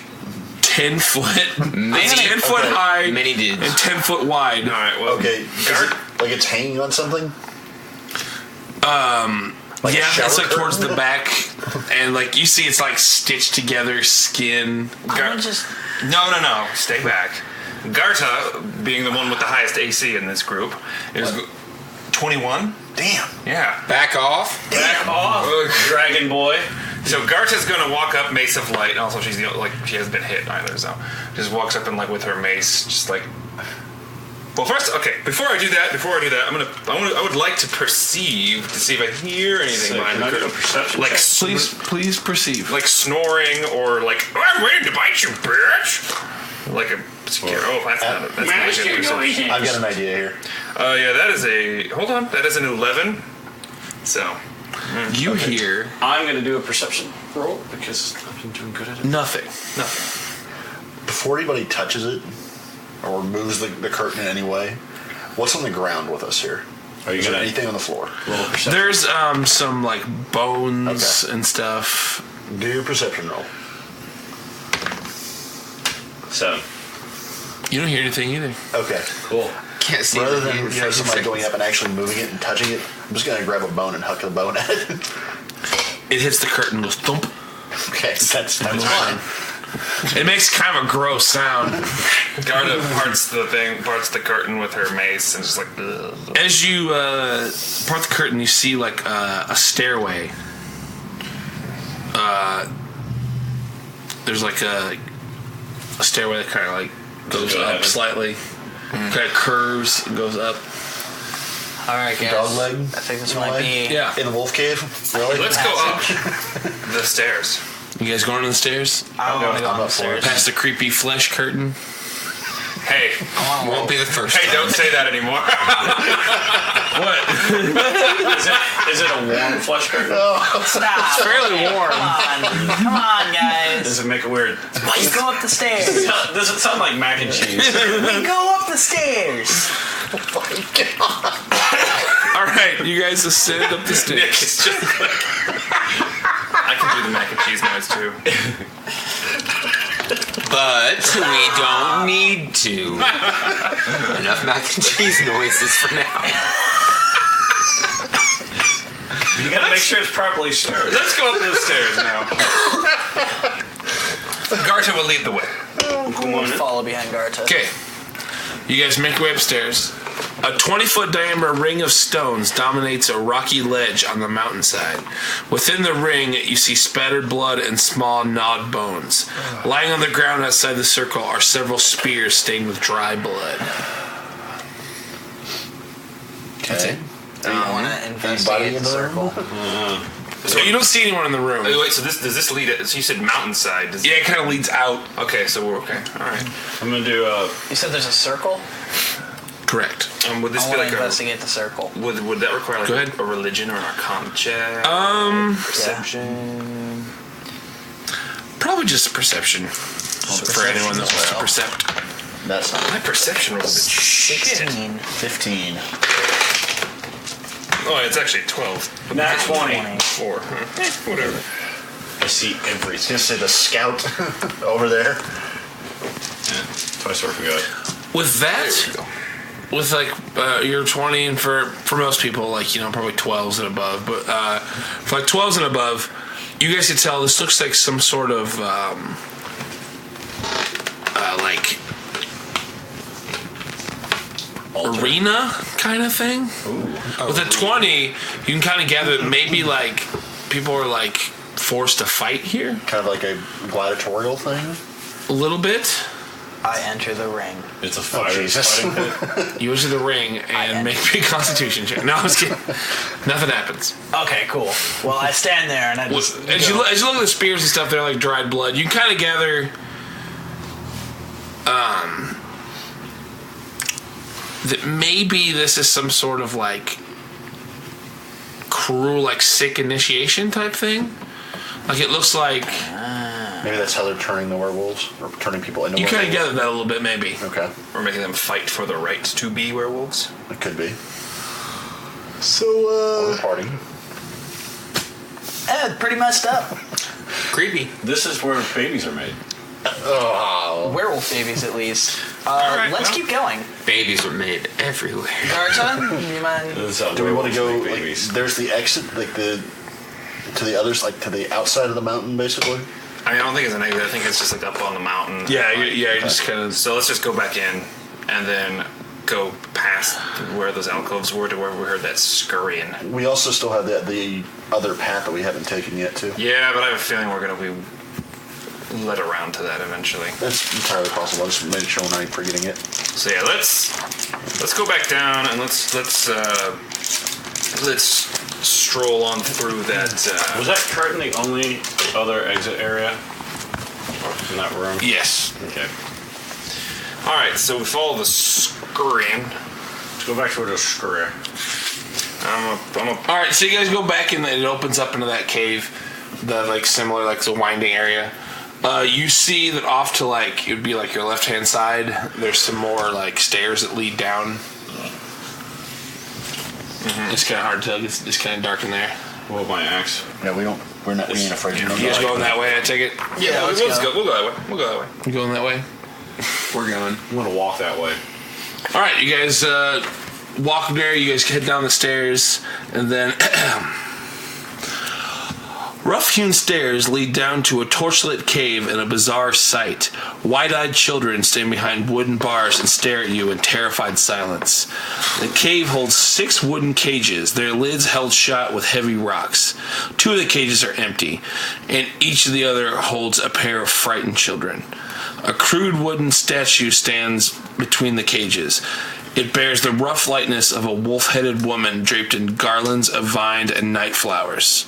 10 foot. It's 10 foot high.
Many dudes.
And 10 foot wide.
All right. Well,
Okay. Is it, like it's hanging on something? Like a
Yeah,
shower
it's like
curtain?
towards the back, and like you see, it's like stitched together skin.
I'm just
No. Stay back. Garta, being the one with the highest AC in this group, is 21.
Damn.
Yeah.
Back off.
Back off, Dragon Boy.
So Garta's gonna walk up, Mace of Light. Also, she's she hasn't been hit either, so just walks up and with her mace, just like. Well, first, okay. Before I do that, I would like to perceive to see if I hear anything behind the curtain.
Perception
Like
check?
Please perceive.
like snoring or like I'm waiting to bite you, bitch. Like a secure. Oh, that's not a good perception.
I've got an idea here.
Yeah, that is a. Hold on, that is an 11. So.
You hear
I'm going to do a perception roll because I've been doing good at it.
nothing.
Before anybody touches it or moves the curtain in any way, what's on the ground with us here?
Are you
Is there
gonna
anything on the floor?
roll a perception?
There's some like bones
Okay.
and stuff.
Do your perception roll.
7.
You don't hear anything either.
Okay.
Cool.
Can't see
Rather
the
than somebody going up and actually moving it and touching it, I'm just going to grab a bone and huck the bone at it.
It hits the curtain, goes thump.
Okay, that's fine.
It makes kind of a gross sound.
Garda parts the curtain with her mace, and just like. Ugh.
As you part the curtain, you see like a stairway. There's like a stairway that kind of like goes up slightly, kind of curves, and goes up.
all right, guys.
Dog leg?
I think this
in a
might
way?
be.
Yeah.
In the wolf cave? Really?
Let's go up the stairs.
You guys going to the stairs?
I want to go
I'm up
upstairs.
for it.
Past the creepy flesh curtain.
Hey,
Won't be the first.
hey, don't say that anymore.
What?
Is it a warm flesh curtain?
Stop.
Fairly warm.
Come on, guys.
Does it make a weird...
We go up the stairs.
Does it sound like mac and cheese?
We go up the stairs.
All right, you guys ascend up the
Nick
stairs.
is just like. I can do the mac and cheese noise too.
But we don't need to. Enough mac and cheese noises for now.
You gotta make sure it's properly stirred.
Let's go up the stairs now. Garta will lead the way.
We'll follow behind Garta.
Okay, you guys make your way upstairs. A 20-foot diameter ring of stones dominates a rocky ledge on the mountainside. Within the ring, you see spattered blood and small gnawed bones. Lying on the ground outside the circle are several spears stained with dry blood.
Okay.
Do you want to
Anybody
investigate
in
the
the
circle?
So you don't see anyone in the room.
Wait, so does this lead? So you said mountainside. Does
Yeah, it kind of leads out.
Okay, so we're okay. All right.
I'm gonna do
You said there's a circle?
Correct.
Would this
I
be
want
like
to
a?
investigate the circle.
Would that require
Go
like
ahead.
a religion or an arcana check? Perception.
Probably just a perception. For anyone that wants to percept.
That's not
My perception roll is
16.
15.
Oh, it's actually 12.
nat 20.
4. Whatever.
I see
I was
everything.
going to say the scout over there.
Twice worth we got.
With that, with like your 20, and for most people, like, you know, probably 12s and above, but for like 12s and above, you guys can tell this looks like some sort of like arena kind of thing. With a 20, you can kind of gather that maybe like people are like forced to fight here
Kind of like a gladiatorial thing.
a little bit.
I enter the ring.
It's a fire fighting pit.
You enter the ring and make me a Constitution check. No, I was kidding. Nothing happens.
Okay, cool. Well, I stand there and I just.
As you look at the spears and stuff, they're like dried blood. You can kind of gather. That maybe this is some sort of like cruel, like sick initiation type thing. Like it looks like.
Maybe that's how they're turning the werewolves, or turning people into werewolves.
You kind of gather that a little bit, maybe.
Okay.
Or making them fight for the right to be werewolves.
It could be. So, party.
Pretty messed up.
Creepy.
This is where babies are made.
Werewolf babies, at least.
right,
Let's keep going.
Babies are made everywhere.
Garton, you mind?
This is how
Do we want to go?
werewolves make
Like,
babies.
there's the exit, like to the others, like to the outside of the mountain, basically.
I mean, I don't think it's an exit. I think it's just like up on the mountain.
Yeah, you're just kind of.
So let's just go back in and then go past where those alcoves were to where we heard that scurrying.
We also still have the other path that we haven't taken yet, too.
Yeah, but I have a feeling we're going to be led around to that eventually.
That's entirely possible. I just made sure we're not forgetting it.
So yeah, let's go back down and let's stroll on through that.
Was that curtain the only other exit area in that room?
Yes.
Okay.
All right, so we follow the scurrying.
Let's go back to where the scurry.
All
All right, so you guys go back and it opens up into that cave, the like similar like the winding area. You see that off to like it would be like your left hand side. There's some more like stairs that lead down. It's kind of hard to tell. It's kind of dark in there.
What my axe?
Yeah, we ain't afraid.
You guys going that way? I take it.
Yeah, let's go. We'll go that way. We'll go that way.
You going that way?
We're going.
I'm gonna walk that way.
All right, you guys walk there. You guys head down the stairs, and then rough-hewn stairs lead down to a torchlit cave and a bizarre sight. Wide-eyed children stand behind wooden bars and stare at you in terrified silence. The cave holds 6 wooden cages, their lids held shut with heavy rocks. 2 of the cages are empty, and each of the other holds a pair of frightened children. A crude wooden statue stands between the cages. It bears the rough likeness of a wolf-headed woman draped in garlands of vine and night flowers.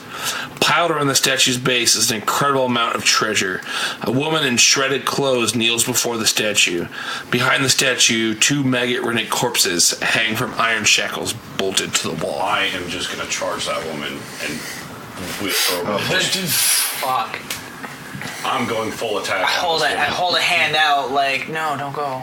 Piled around the statue's base is an incredible amount of treasure. A woman in shredded clothes kneels before the statue. Behind the statue, 2 maggot-ridden corpses hang from iron shackles bolted to the wall.
I am just gonna charge that woman and whip her.
Fuck.
I'm going full attack.
I hold a hand out like, no, don't go.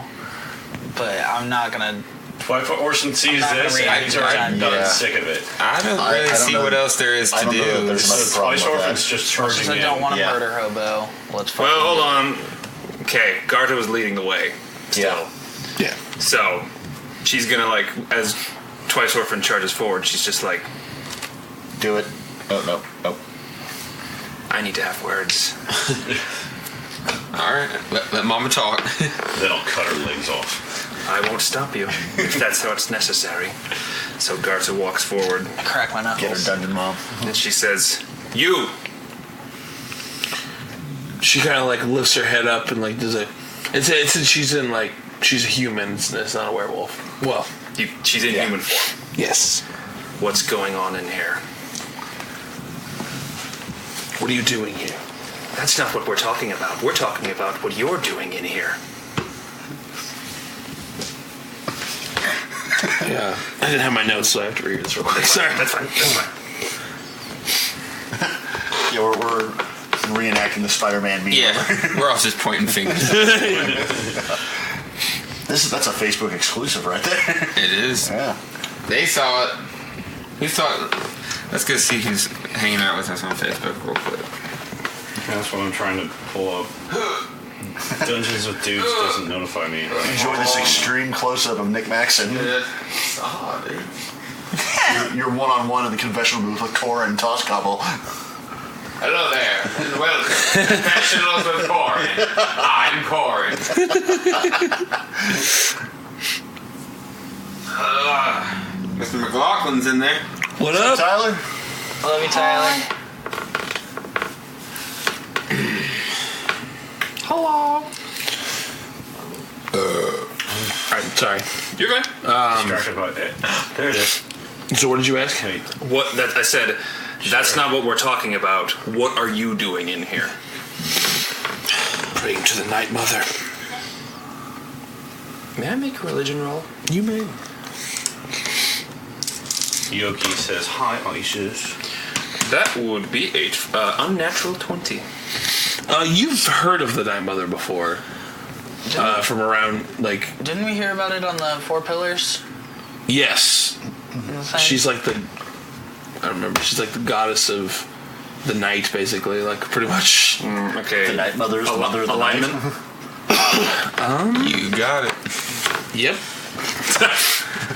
But I'm not gonna.
If Orson sees
not gonna
this,
react
he's
to
already
it.
done sick of it.
I don't really see what else there is to
I don't know if
do.
there's another problem
Twice
with
Orphan's
that.
just charging
I
in.
don't want to
Yeah.
murder Hobo. Let's fucking
Well, hold
do it.
on. Okay, Garta was leading the way. Still.
Yeah.
So she's gonna like as Twice Orphan charges forward. She's just like,
Do it. Oh, no.
I need to have words.
All right, let Mama talk.
Then I'll cut her legs off.
I won't stop you if that's how it's necessary. So Garta walks forward
I crack my knuckles.
Get her dungeon mom.
and she says, "You."
She kind of like lifts her head up and like does a. It's she's in like she's a human. It's not a werewolf. Well,
She's in human form.
yes.
What's going on in here?
What are you doing here?
That's not what we're talking about. We're talking about what you're doing in here.
Yeah, I didn't have my notes, so I have to read this real quick. Sorry.
That's fine. That's fine.
Yeah, we're reenacting the Spider-Man meme.
Yeah, we're all just pointing fingers.
That's a Facebook exclusive right there.
It is.
Yeah.
They saw it. Who thought? Let's go see who's hanging out with us on Facebook real quick.
That's what I'm trying to pull up. Dungeons with Dudes doesn't notify me.
Enjoy this extreme close-up of Nick Maxon. You're one-on-one in the confessional booth with Cora and Toss Gobble.
Hello there. Welcome. Professionals with Corin. I'm Corin. Mr. McLaughlin's in there.
What up?
Tyler?
Love you, Tyler.
Hello. Sorry.
You're good.
Distracted by it. There it is.
So what did you ask?
What that I said. That's not what we're talking about. What are you doing in here?
Praying to the Night Mother.
May I make a religion roll?
You may.
Yoki says, hi, Isis.
That would be unnatural 20.
You've heard of the Night Mother before. From around, like...
Didn't we hear about it on the Four Pillars?
Yes. She's like the... I don't remember. She's like the goddess of the night, basically. Like, pretty much...
Okay.
The Night Mother's the mother of the
alignment?
night.
You got it.
Yep.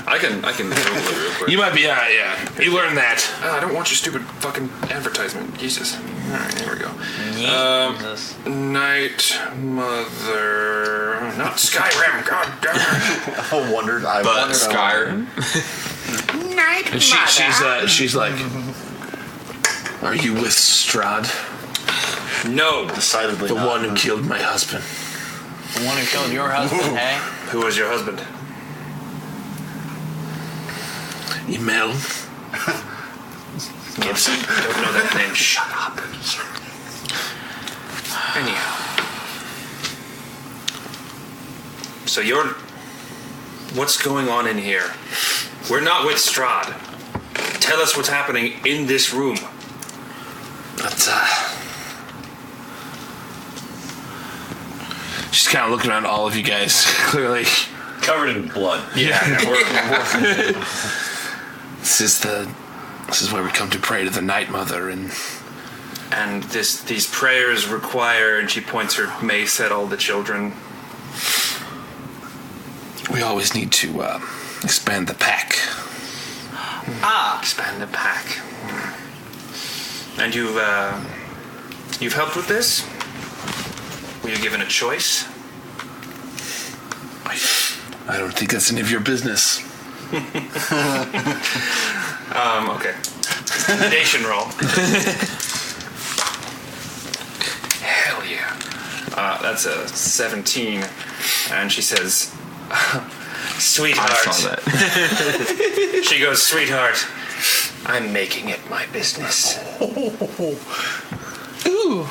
I can Google it real quick.
You might be... Yeah. You learned that.
I don't want your stupid fucking advertisement. Jesus. Alright, here we go.
Jesus.
Night Mother... Not Skyrim, god damn it.
I wondered.
Skyrim.
Night
And she's like... Are you with Strahd?
No.
Decidedly
The
not.
one who killed my husband.
The one who killed your husband, hey?
Who was your husband?
Emil.
Gibson? Don't know that name. Shut up. Anyhow. So you're... What's going on in here? We're not with Strahd. Tell us what's happening in this room.
But, she's kind of looking around all of you guys, clearly.
Covered in blood.
Yeah. This is where we come to pray to the Night Mother, and
these prayers require, and she points her mace at all the children.
we always need to expand the pack.
Expand the pack. And you've helped with this? Were you given a choice?
I don't think that's any of your business.
Okay. Nation roll. Hell yeah. That's a 17. And she says, sweetheart.
I saw that.
She goes, sweetheart, I'm making it my business.
Ooh.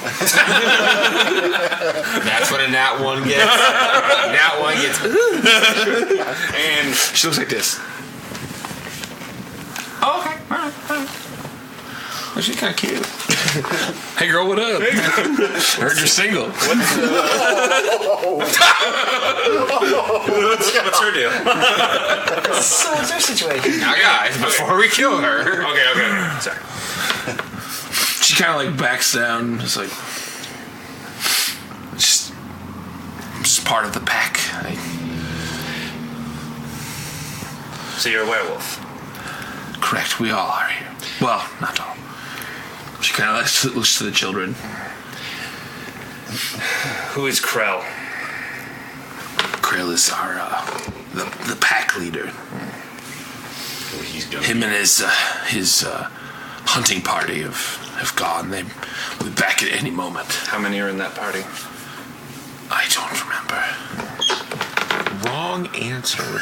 That's what a nat 1 gets. Nat 1 gets.
And
She looks like this.
Oh, okay. All right. Well, she's kind of cute.
Hey girl, what up? Heard you're single.
what's her deal?
So what's their situation?
Now, guys, before we kill her.
Okay. Sorry.
She kind of like backs down. It's like, just part of the pack.
So you're a werewolf.
Correct, we all are here. Well, not all. She kind of looks to the children.
Who is Krell?
Krill is our the pack leader.
He's done.
Him and his hunting party have gone. They'll be back at any moment.
How many are in that party?
I don't remember.
Wrong answer.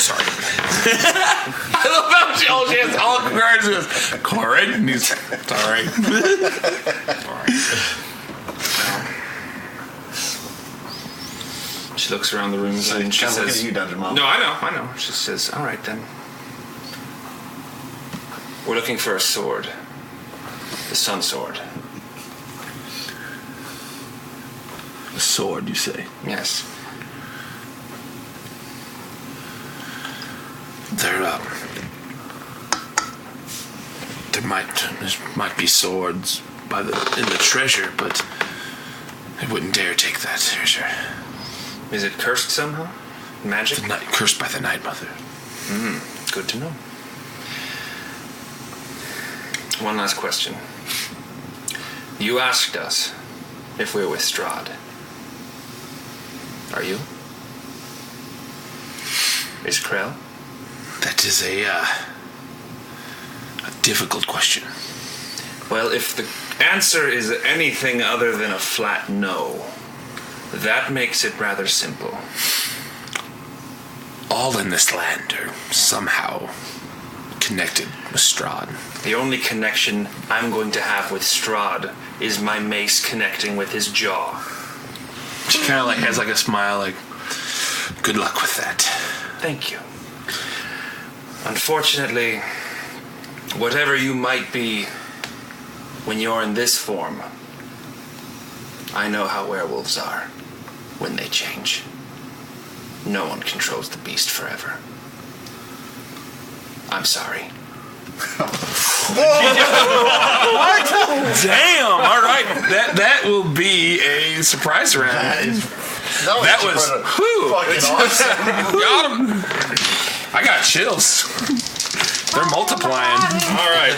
Sorry. I love how she has all cards with Corin. And he's sorry.
She looks around the room and she
Kinda
says,
looking at you, Dungeon Mom.
No, I know. She says, all right then. We're looking for a sword. The sun sword.
A sword, you say?
Yes.
There might be swords in the treasure, but I wouldn't dare take that treasure.
Is it cursed somehow? Magic?
Cursed by the Night Mother.
Good to know. One last question. You asked us if we're with Strahd. Are you? Is Krell?
That is a difficult question.
Well, if the answer is anything other than a flat no. That makes it rather simple.
All in this land are somehow connected with Strahd.
The only connection I'm going to have with Strahd is my mace connecting with his jaw.
She kind of like has like a smile, like, good luck with that.
Thank you. Unfortunately, whatever you might be when you're in this form, I know how werewolves are when they change. No one controls the beast forever. I'm sorry.
Damn! All right, that will be a surprise round. That was
fucking awesome.
Got him. I got chills. They're multiplying.
All right.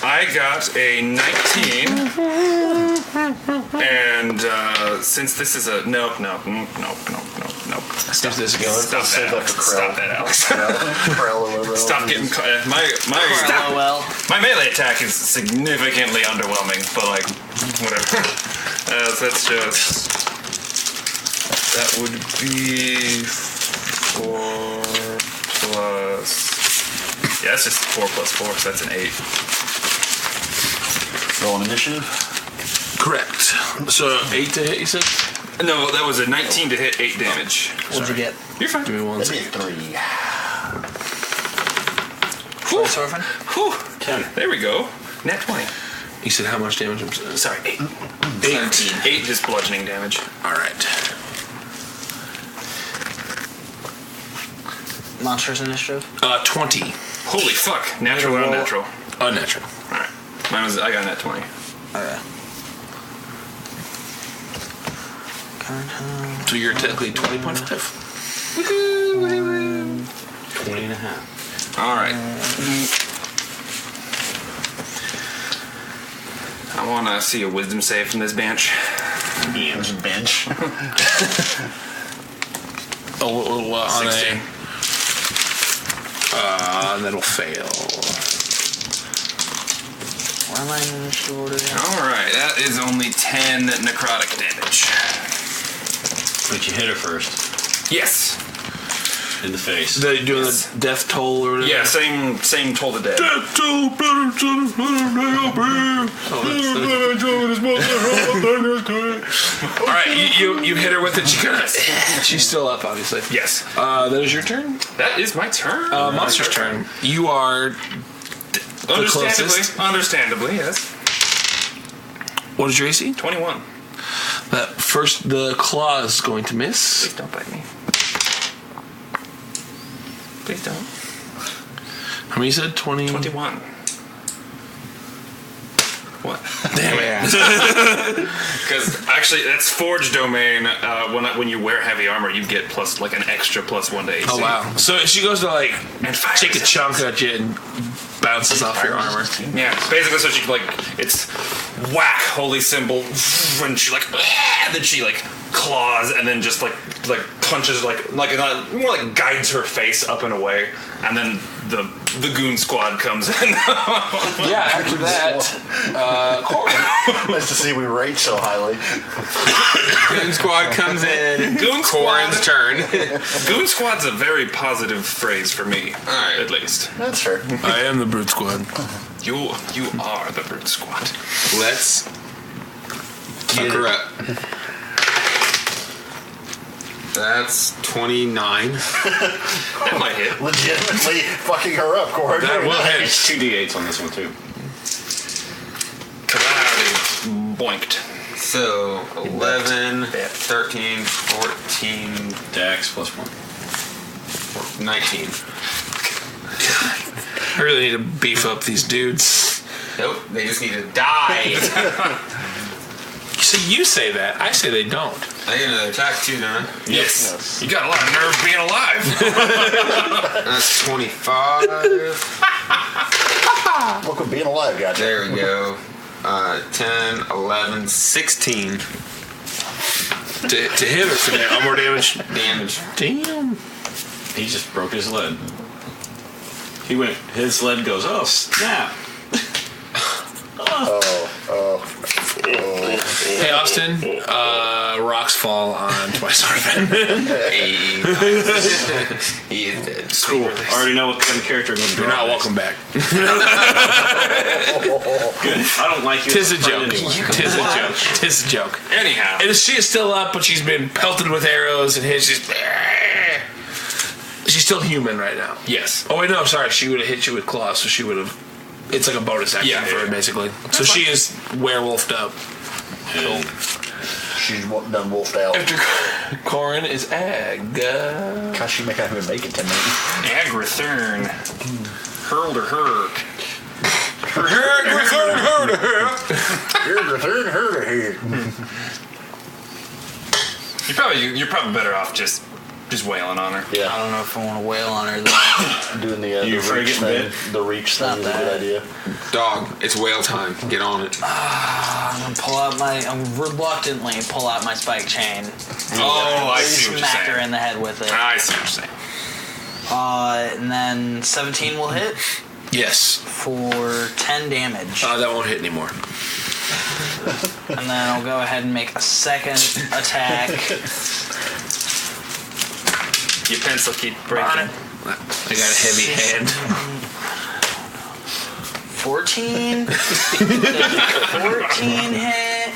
I got a 19. And since this is a... Nope.
Stop this again.
Stop that, Alex. Stop getting... My melee attack is significantly underwhelming, but, like, whatever. That's just... That would be 4 plus... Yeah, it's just 4 plus 4, so that's an 8.
Roll an initiative?
Correct. So 8 to hit, you said?
No, that was a 19 to hit, 8 damage.
What'd you get?
You're fine.
Give me one
That'd be
second.
a 3.
Whew. 10. There we go. Nat 20.
You said how much damage?
Sorry, 8. 8 just bludgeoning damage.
All right.
Monsters initiative?
20.
Holy fuck. Natural or unnatural?
Unnatural.
Alright. I got nat 20.
Okay.
So you're technically 20.5.
20 and a half.
Alright. I want to see a wisdom save from this bench.
Bench.
A little on
16.
That'll fail.
Why am I in initiative order now?
Alright, that is only 10 necrotic damage.
But you hit her first.
Yes.
In the face.
They doing the death toll or whatever?
Yeah, same toll the dead.
Death toll, Alright, you hit her with it. She's still up, obviously.
Yes.
That is your turn?
That is my turn.
Monster's turn. You are closest.
Understandably, yes.
What is your AC?
21.
The claw is going to miss.
Please don't bite me. Please don't.
How many you said? 20?
21. What?
Damn it.
Because actually, that's Forge domain. When you wear heavy armor, you get an extra +1 to AC.
Oh, wow. So she goes to, take a chunk at you and bounces off your armor.
Yeah, basically, so she, it's whack, holy symbol, and she, and then she, claws, and then just, punches, more guides her face up and away, and then the goon squad comes in.
Yeah, after that, Corin.
Nice to see we rate so highly.
Goon Squad comes in.
Goon
Corin's turn.
Goon squad's a very positive phrase for me, at least.
That's fair.
I am the Brute Squad.
You are the brute squad.
Let's fuck her up. That's 29.
That might hit.
Legitimately fucking her up, Corey.
That will hit.
It's 2d8s on this one, too.
Boinked.
So 11, 13, 14,
Dex +1.
19.
I really need to beef up these dudes.
Nope, they just need to die.
See, you say that. I say they don't.
I get another attack too, don't I?
Yes. You got a lot of nerve being alive.
That's 25.
Look what being alive got you.
There we go. 10, 11, 16
To hit or to damage? More damage.
damage.
Damn.
He just broke his leg. His leg goes, oh, snap.
Oh.
Hey, Austin, rocks fall onto my Sarvin.
He is dead.
Cool. I already know what kind of character I'm going to draw.
You're not welcome back.
Good. I don't like you.
Tis a
as friend
joke.
anyway.
Tis a joke. Tis a joke.
Anyhow.
And she is still up, but she's been pelted with arrows and hit. She's still human right now.
Yes.
Oh, wait, no, sorry. She would have hit you with claws, so she would have. It's like a bonus action for her, basically. So she is werewolfed up.
Cool. She's done wolfed out.
After Corin is Ag.
Gosh, she may not even make it 10 minutes.
Agrathern. Hurled or hurt. You're probably better off just wailing on her.
Yeah.
I don't know if I want to wail on her.
Doing the
You afraid
reach
of getting
thing. The reach thing
Not
is a
bad.
good idea.
Dog, it's whale time. Get on it.
I'm gonna pull out I'm reluctantly pull out my spike chain.
Oh, I see what you're
Smack her
saying.
in the head with it.
I see what you're saying.
And then 17 will hit
Yes.
for 10 damage.
That won't hit anymore.
And then I'll go ahead and make a second attack.
Your pencil keep breaking.
I got a heavy hand.
14. 14 hit.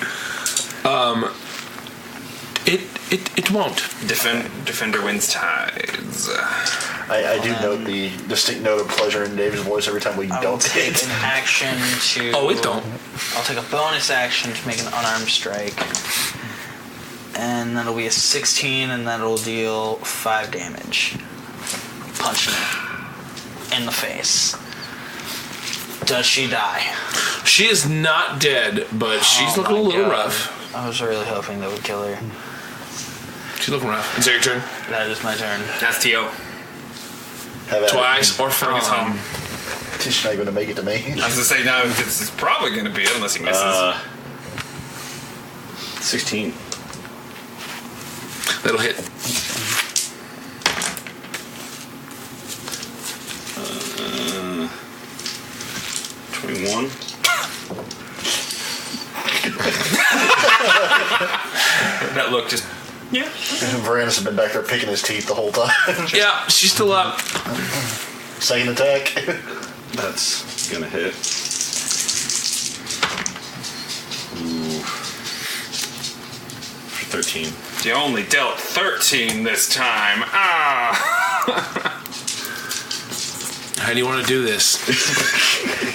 It won't.
Defender wins ties.
I do note the distinct note of pleasure in Dave's voice every time we
I will
don't
take
hit.
an action to.
Oh, it don't.
I'll take a bonus action to make an unarmed strike. And that'll be a 16, and that'll deal 5 damage. Punch me in the face. Does she die?
She is not dead, but she's looking
my
a little
God.
rough.
I was really hoping that would kill her.
She's looking rough. Is that your turn?
That is my turn.
That's T.O.
Have at it.
Twice or Fergus home.
She's not going to make it to me.
I was going to say, no, it's probably going to be it unless he misses.
16.
That'll hit.
21.
That look just... Yeah.
Varanus has been back there picking his teeth the whole time.
Yeah, she's still up.
Second attack.
That's gonna hit. Ooh. For 13.
You only dealt 13 this time. Ah!
How do you want to do this?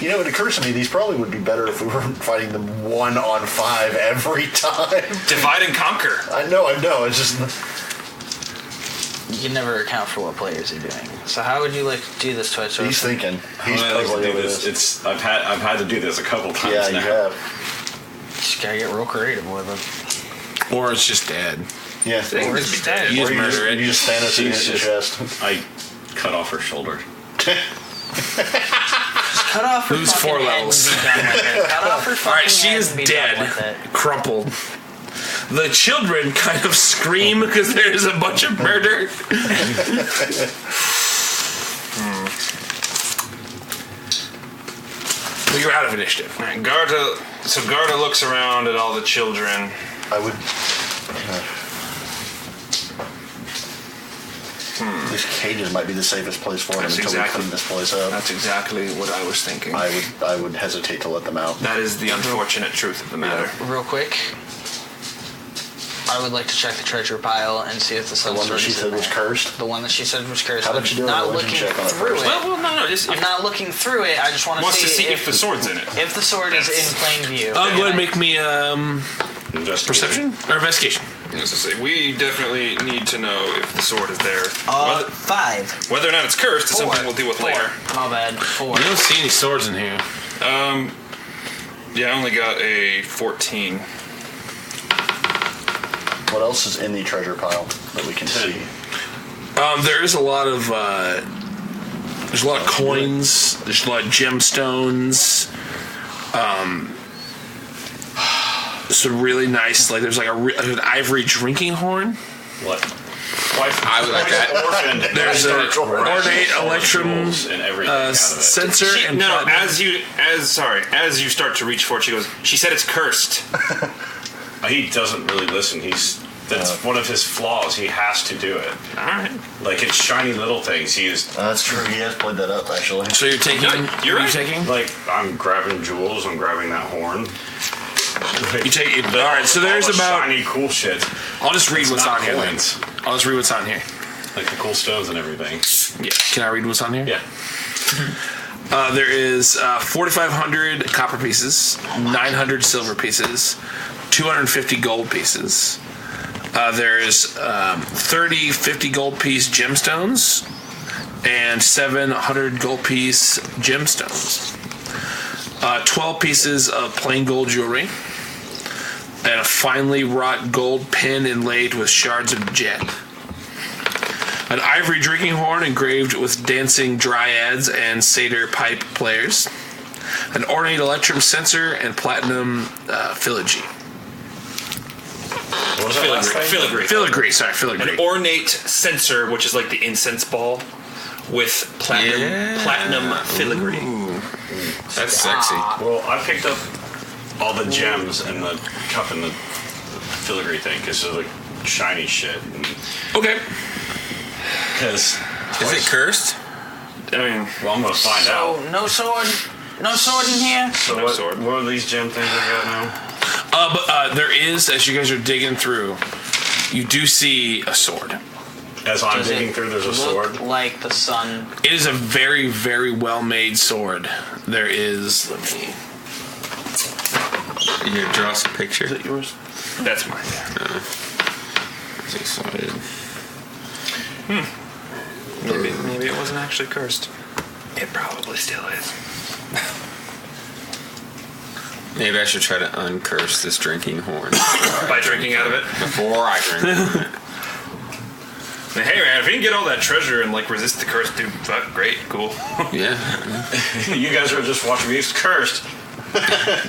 You know, it occurs to me these probably would be better if we were fighting them 1-on-5 every time.
Divide and conquer.
I know. It's just...
You can never account for what players are doing. So how would you like to do this, Twitch?
He's thinking. He's
I like to
puzzling
do
over
this.
this.
I've had to do this a couple times
Yeah,
now.
you have.
Just gotta get real creative with it.
Or it's just dead.
Yeah.
Or it's dead.
You
Or
just
you
murder it.
You just stand us in
She's
the
just-
chest.
I cut off her shoulder.
Cut off her
Lose
fucking
4
head
levels.
and be done with it. Cut off her fucking
Alright, she
head
is
and be done
dead.
with it.
Crumpled. The children kind of scream because there is a bunch of murder. Well, you're out of initiative.
All right, Garda looks around at all the children.
I would... These cages might be the safest place for them
That's
until
exactly-
we clean this place up.
That's exactly what I was thinking.
I would hesitate to let them out.
That is the unfortunate truth of the matter.
Real quick, I would like to check the treasure pile and see if the
The one that
sword
she
is
said
in
was
there.
cursed.
The one that she said was cursed.
How about you do a
not
religion
looking
check on it
through
first?
it.
Well, no, just
I'm not looking through it. I just want to
wants
see,
to see if the sword's in it.
If the sword is in plain view.
Go ahead and make me
Investigation.
perception or investigation.
As I say, we definitely need to know if the sword is there.
5.
Whether or not it's cursed is
4.
something we'll deal with
4.
later.
My bad. 4.
You don't see any swords in here.
Yeah, I only got a 14.
What else is in the treasure pile that we can see?
There is a lot of there's a lot of coins. There's a lot of gemstones. Some really nice, like there's like an ivory drinking horn.
What?
I would like that.
Orphaned.
There's an ornate electrum
and everything out of it.
sensor and
As you start to reach for it, she goes, she said it's cursed.
He doesn't really listen. That's one of his flaws. He has to do it.
All right.
Like it's shiny little things.
That's true. He has played that up actually.
So you're taking? You're taking?
Like I'm grabbing jewels. I'm grabbing that horn.
You take it. All right. So there's about
shiny cool shit.
I'll just read what's on here.
Coins.
I'll just read what's on here.
Like the cool stones and everything.
Yeah. Can I read what's on here?
Yeah.
There is 4,500 copper pieces, 900 silver pieces, 250 gold pieces. There's 30 50 gold piece gemstones and 700 gold piece gemstones. 12 pieces of plain gold jewelry and a finely wrought gold pin inlaid with shards of jet. An ivory drinking horn engraved with dancing dryads and satyr pipe players. An ornate electrum censer and platinum filigree.
What was that last thing?
Filigree.
An ornate censer, which is like the incense ball, with platinum filigree.
Ooh. That's sexy.
Well, I picked up all the gems and the cup and the filigree thing because they're like shiny shit.
Okay.
Because
is it cursed?
I mean,
well, I'm gonna find out.
No sword in here.
So
no sword.
What are these gem things I got now?
But there is, as you guys are digging through, you do see a sword.
As I'm digging through, there's a sword.
Like the sun.
It is a very, very well-made sword. There is. Let me.
You gonna draw us a picture?
Is it yours?
That's mine.
It's excited.
Maybe it wasn't actually cursed. It probably still is.
Maybe I should try to uncurse this drinking horn
By drinking out of it?
before I drink it.
Hey man, if you can get all that treasure and like resist the curse, dude, fuck, great, cool.
Yeah.
You guys are just watching me. It's cursed.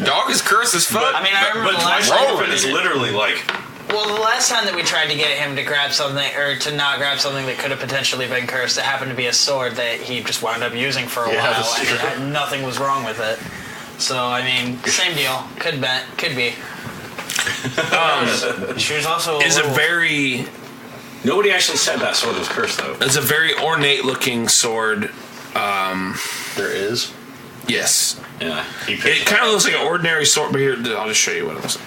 Dog is cursed as fuck.
I mean, I remember
But
the
my
last time.
weapon is literally like.
Well, the last time that we tried to get him to grab something, or to not grab something that could have potentially been cursed, it happened to be a sword that he just wound up using for a while, and nothing was wrong with it. So, I mean, same deal. Could be. She was also
Is a very.
Nobody actually said that sword was cursed, though.
It's a very ornate-looking sword.
There is.
Yes.
Yeah.
It kind of looks like an ordinary sword, but here, I'll just show you what it looks like.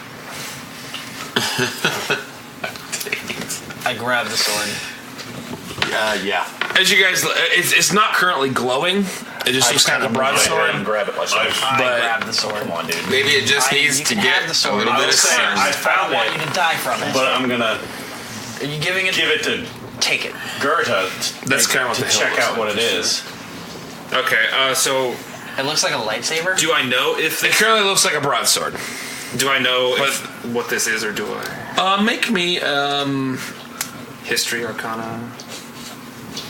I grabbed the sword.
Yeah.
As you guys, it's not currently glowing. It just looks kind of a broadsword.
And grab it myself.
I
But-
grabbed the sword.
Come on, dude.
Maybe it just needs
you
to
can
get
have the
a
sword.
little
I
bit of
was saying,
sun.
I
I
found
don't want
it,
you to die from it.
but I'm gonna
Are you giving it?
give it to
Take it.
Gerta.
That's kinda what
to
the hell
check
looks
out
like.
what it is.
Okay, so
It looks like a lightsaber.
do I know if
It
this,
currently looks like a broadsword.
do I know what this is, or do I?
Make me
History, Arcana,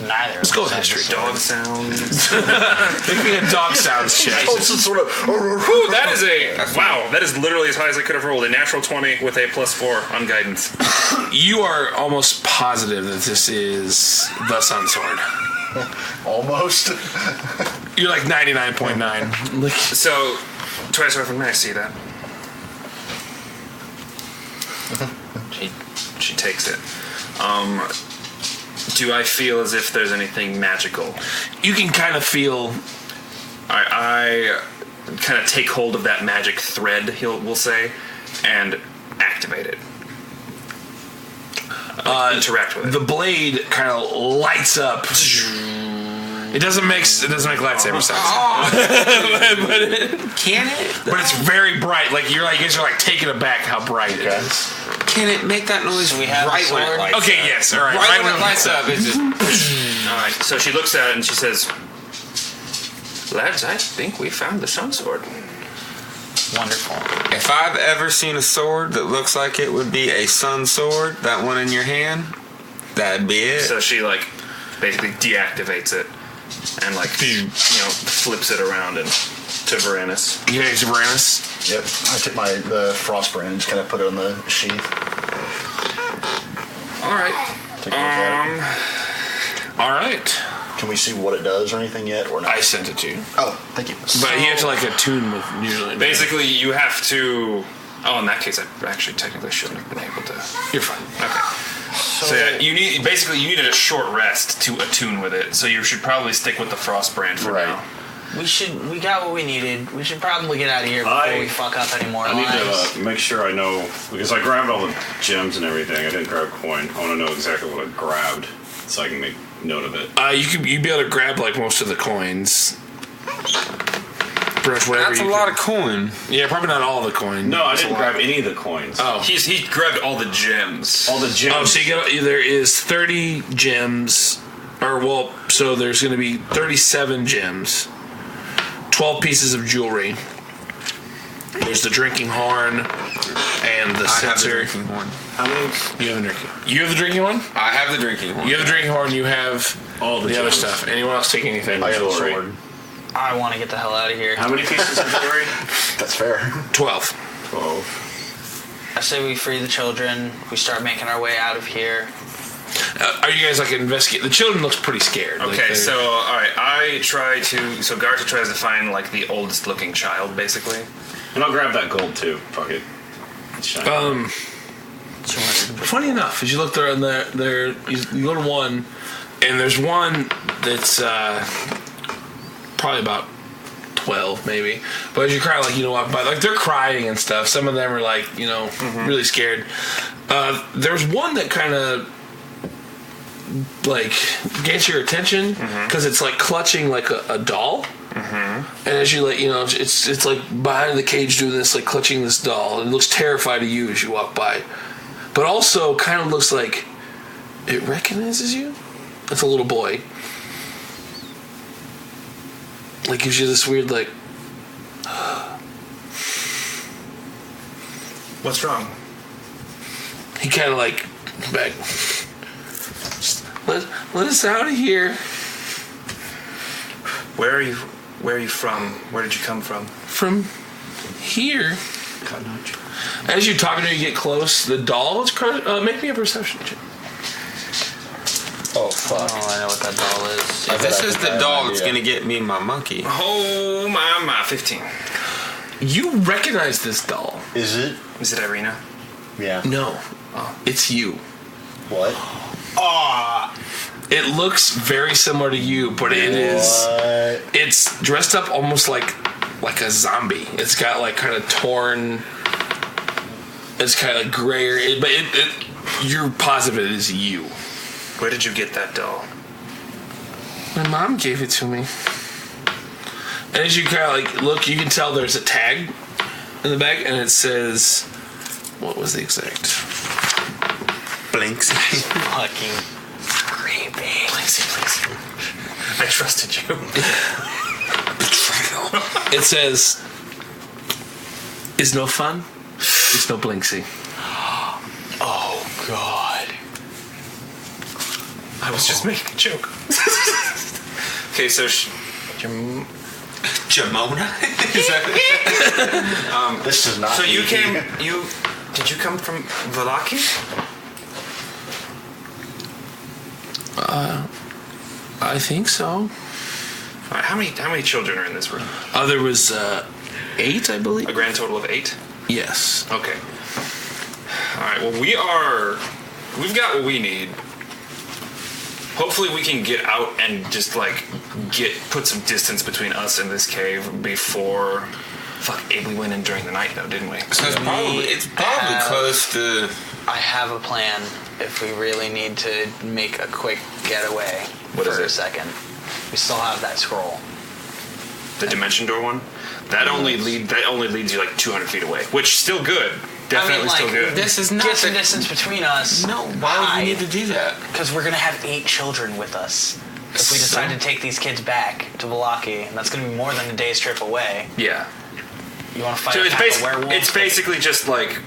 Neither.
let's go with history.
dog sounds.
Make me a dog sounds check.
Also sort of.
Ooh, that is that is literally as high as I could have rolled. A natural 20 with a +4 on guidance.
You are almost positive that this is the Sun Sword.
Almost.
You're like 99.9. Like,
So, twice over, may I see that? She takes it. Do I feel as if there's anything magical?
you can kind of feel.
I kind of take hold of that magic thread, we'll say, and activate it. Interact with it.
The blade kind of lights up. It doesn't make lightsaber sounds. But it's very bright. Like you guys are like taken aback how bright it is.
Can it make that noise
So we have
right
the
when it
sword?
lights
Okay,
up?
yes, all right.
Right when it lights up, it just...
Alright, so she looks at it and she says, "Lads, I think we found the sun sword."
Wonderful.
If I've ever seen a sword that looks like it would be a sun sword, that one in your hand, that'd be it.
So she like basically deactivates it and like flips it around and to Varanus.
You guys, Varanus?
Yep. I took the frostbrand and just kind of put it on the sheath.
All right.
Take a look at it.
All right.
Can we see what it does or anything yet, or not?
I sent it to you.
Oh, thank you.
But you have to like attune with usually.
Basically, you have to Oh, in that case, I actually technically shouldn't have been able to.
You're fine.
Okay. So yeah, you needed a short rest to attune with it. So you should probably stick with the frost brand for now.
We got what we needed. We should probably get out of here before we fuck up any more
I
lives.
need to make sure I know, because I grabbed all the gems and everything. I didn't grab coin. I want to know exactly what I grabbed so I can make note of it.
You'd be able to grab like most of the coins.
That's a lot of coin.
Yeah, probably not all the coin.
No, I didn't grab any of the coins.
Oh,
he grabbed all the gems.
All the gems.
Oh, so there is 30 gems, so there's going to be 37 gems, 12 pieces of jewelry. There's the drinking horn and the censer.
I have the drinking horn.
How many?
You have the drinking horn?
I have the drinking horn.
You have the drinking horn. You have
all the
other
gems.
stuff. Anyone else take anything?
I got a sword.
I want to get the hell out of here.
How many pieces of jewelry?
That's fair.
12.
12.
I say we free the children. We start making our way out of here.
Are you guys like investigating? The children looks pretty scared.
Okay, so all right, So Garta tries to find like the oldest looking child, basically.
And I'll grab that gold too. Fuck it. It's shiny.
Funny enough, as you look there, you go to one, and there's one that's probably about 12 maybe. But as you cry, like like they're crying and stuff. Some of them are like really scared. There's one that kind of like gets your attention because it's like clutching like a doll. And as you it's like behind the cage doing this, like clutching this doll. It looks terrified of you as you walk by, but also kind of looks like it recognizes you. It's a little boy. Like gives you this weird like.
What's wrong?
He kind of like back. Let us out of here.
Where are you from? Where did you come from?
From here. As you're talking to her, you get close. The doll is make me a perception check.
Oh, fuck.
Oh, I know what that doll is.
If this is the doll that's going to get me my monkey.
Oh, my 15.
You recognize this doll.
Is it?
Is it Irina?
Yeah.
No. It's you.
What?
It looks very similar to you, but it is. It's dressed up almost like a zombie. It's got like kind of torn. It's kind of like grayer, but you're positive it is you.
Where did you get that doll?
My mom gave it to me. And as you kind of like look, you can tell there's a tag in the back, and it says, what was the exact?
Blinksy.
Fucking creepy.
Please. I trusted you.
Betrayal.
It says, "Is no fun, it's no Blinksy."
Oh God.
I was just making a joke. Okay, so
Jamona?
This is not.
So you
easy.
did you come from Valaki?
I think so.
All right, how many children are in this room?
There was 8, I believe.
A grand total of 8?
Yes.
Okay. All right. Well, we've got what we need. Hopefully, we can get out and just like put some distance between us and this cave before. We went in during the night though, didn't we?
So it's probably close to.
I have a plan if we really need to make a quick getaway
What is
for
it?
a second. We still have that scroll.
The dimension door one. That only leads you like 200 feet away, which still good. Definitely still good.
This is not
Get some distance between us.
No, why would we need to do that?
Because we're gonna have 8 children with us. If we decide to take these kids back to Valaki, and that's gonna be more than a day's trip away.
Yeah.
You want to fight
So
a pack of werewolves?
it's basically just like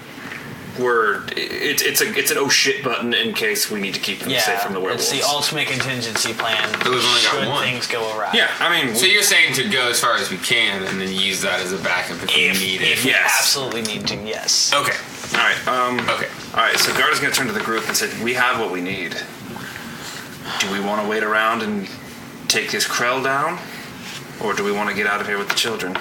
it's an oh shit button in case we need to keep them safe from the werewolves.
It's the ultimate contingency plan.
But we've only got
should
one.
things go awry.
Yeah, I mean.
So you're saying to go as far as we can and then use that as a backup if we need it?
If we
Yes.
absolutely need to, yes.
Okay.
All right.
Okay.
All right. So Garda's gonna turn to the group and say, "We have what we need. Do we want to wait around and take this Krell down, or do we want to get out of here with the children?"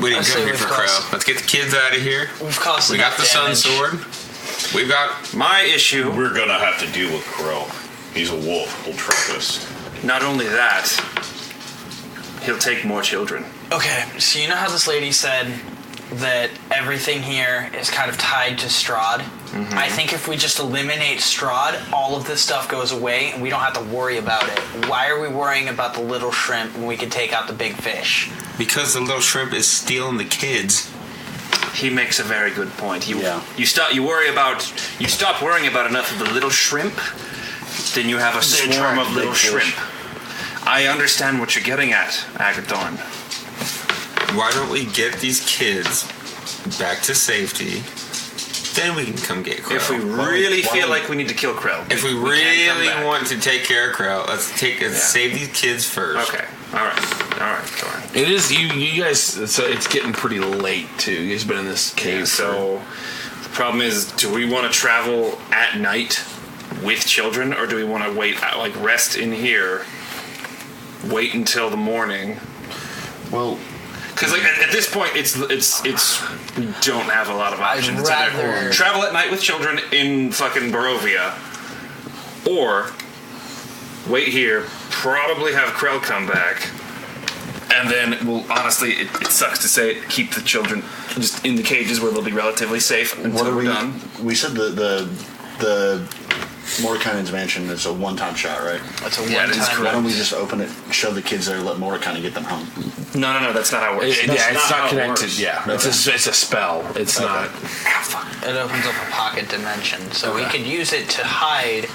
We didn't
I say
come here
we've
for
caused-
Crow. Let's get the kids out of here.
We've caused
We got
enough
the sun
damage.
sword. We've got.
My issue,
We're gonna have to deal with Crow. He's a wolf. He'll track us.
not only that, he'll take more children.
Okay, so you know how this lady said that everything here is kind of tied to Strahd?
Mm-hmm.
I think if we just eliminate Strahd, all of this stuff goes away and we don't have to worry about it. Why are we worrying about the little shrimp when we can take out the big fish?
Because the little shrimp is stealing the kids.
He makes a very good point.
Yeah.
You stop worrying about enough of the little shrimp, then you have a swarm
attract
of little
big fish.
shrimp. I understand what you're getting at, Agathorn.
Why don't we get these kids back to safety? Then we can come get Crow.
If we really feel like we need to kill Krell.
If we
can't come
really
back.
want to take care of Crow, let's save these kids first.
Okay. All right, Thorn.
It is you guys. So it's getting pretty late too. You guys been in this cave.
So the problem is, do we want to travel at night with children, or do we want to wait, like rest in here, wait until the morning?
Well,
Because like at this point, it's we don't have a lot of options. It's either
rather-
travel at night with children in fucking Barovia, or wait here, probably have Krell come back, and then well, honestly, it sucks to say it, keep the children just in the cages where they'll be relatively safe until
what are
we're
we?
done.
We said the Mordekainen's mansion is a one-time shot, right?
That's a
Yeah, it is
one-time.
Why don't we just open it, shove the kids there, let Mordekainen get them home?
No, that's not how it works.
Yeah, it's
how
not
it
connected.
works.
Yeah, it's a spell. It's not.
It opens up a pocket dimension, so we could use it to hide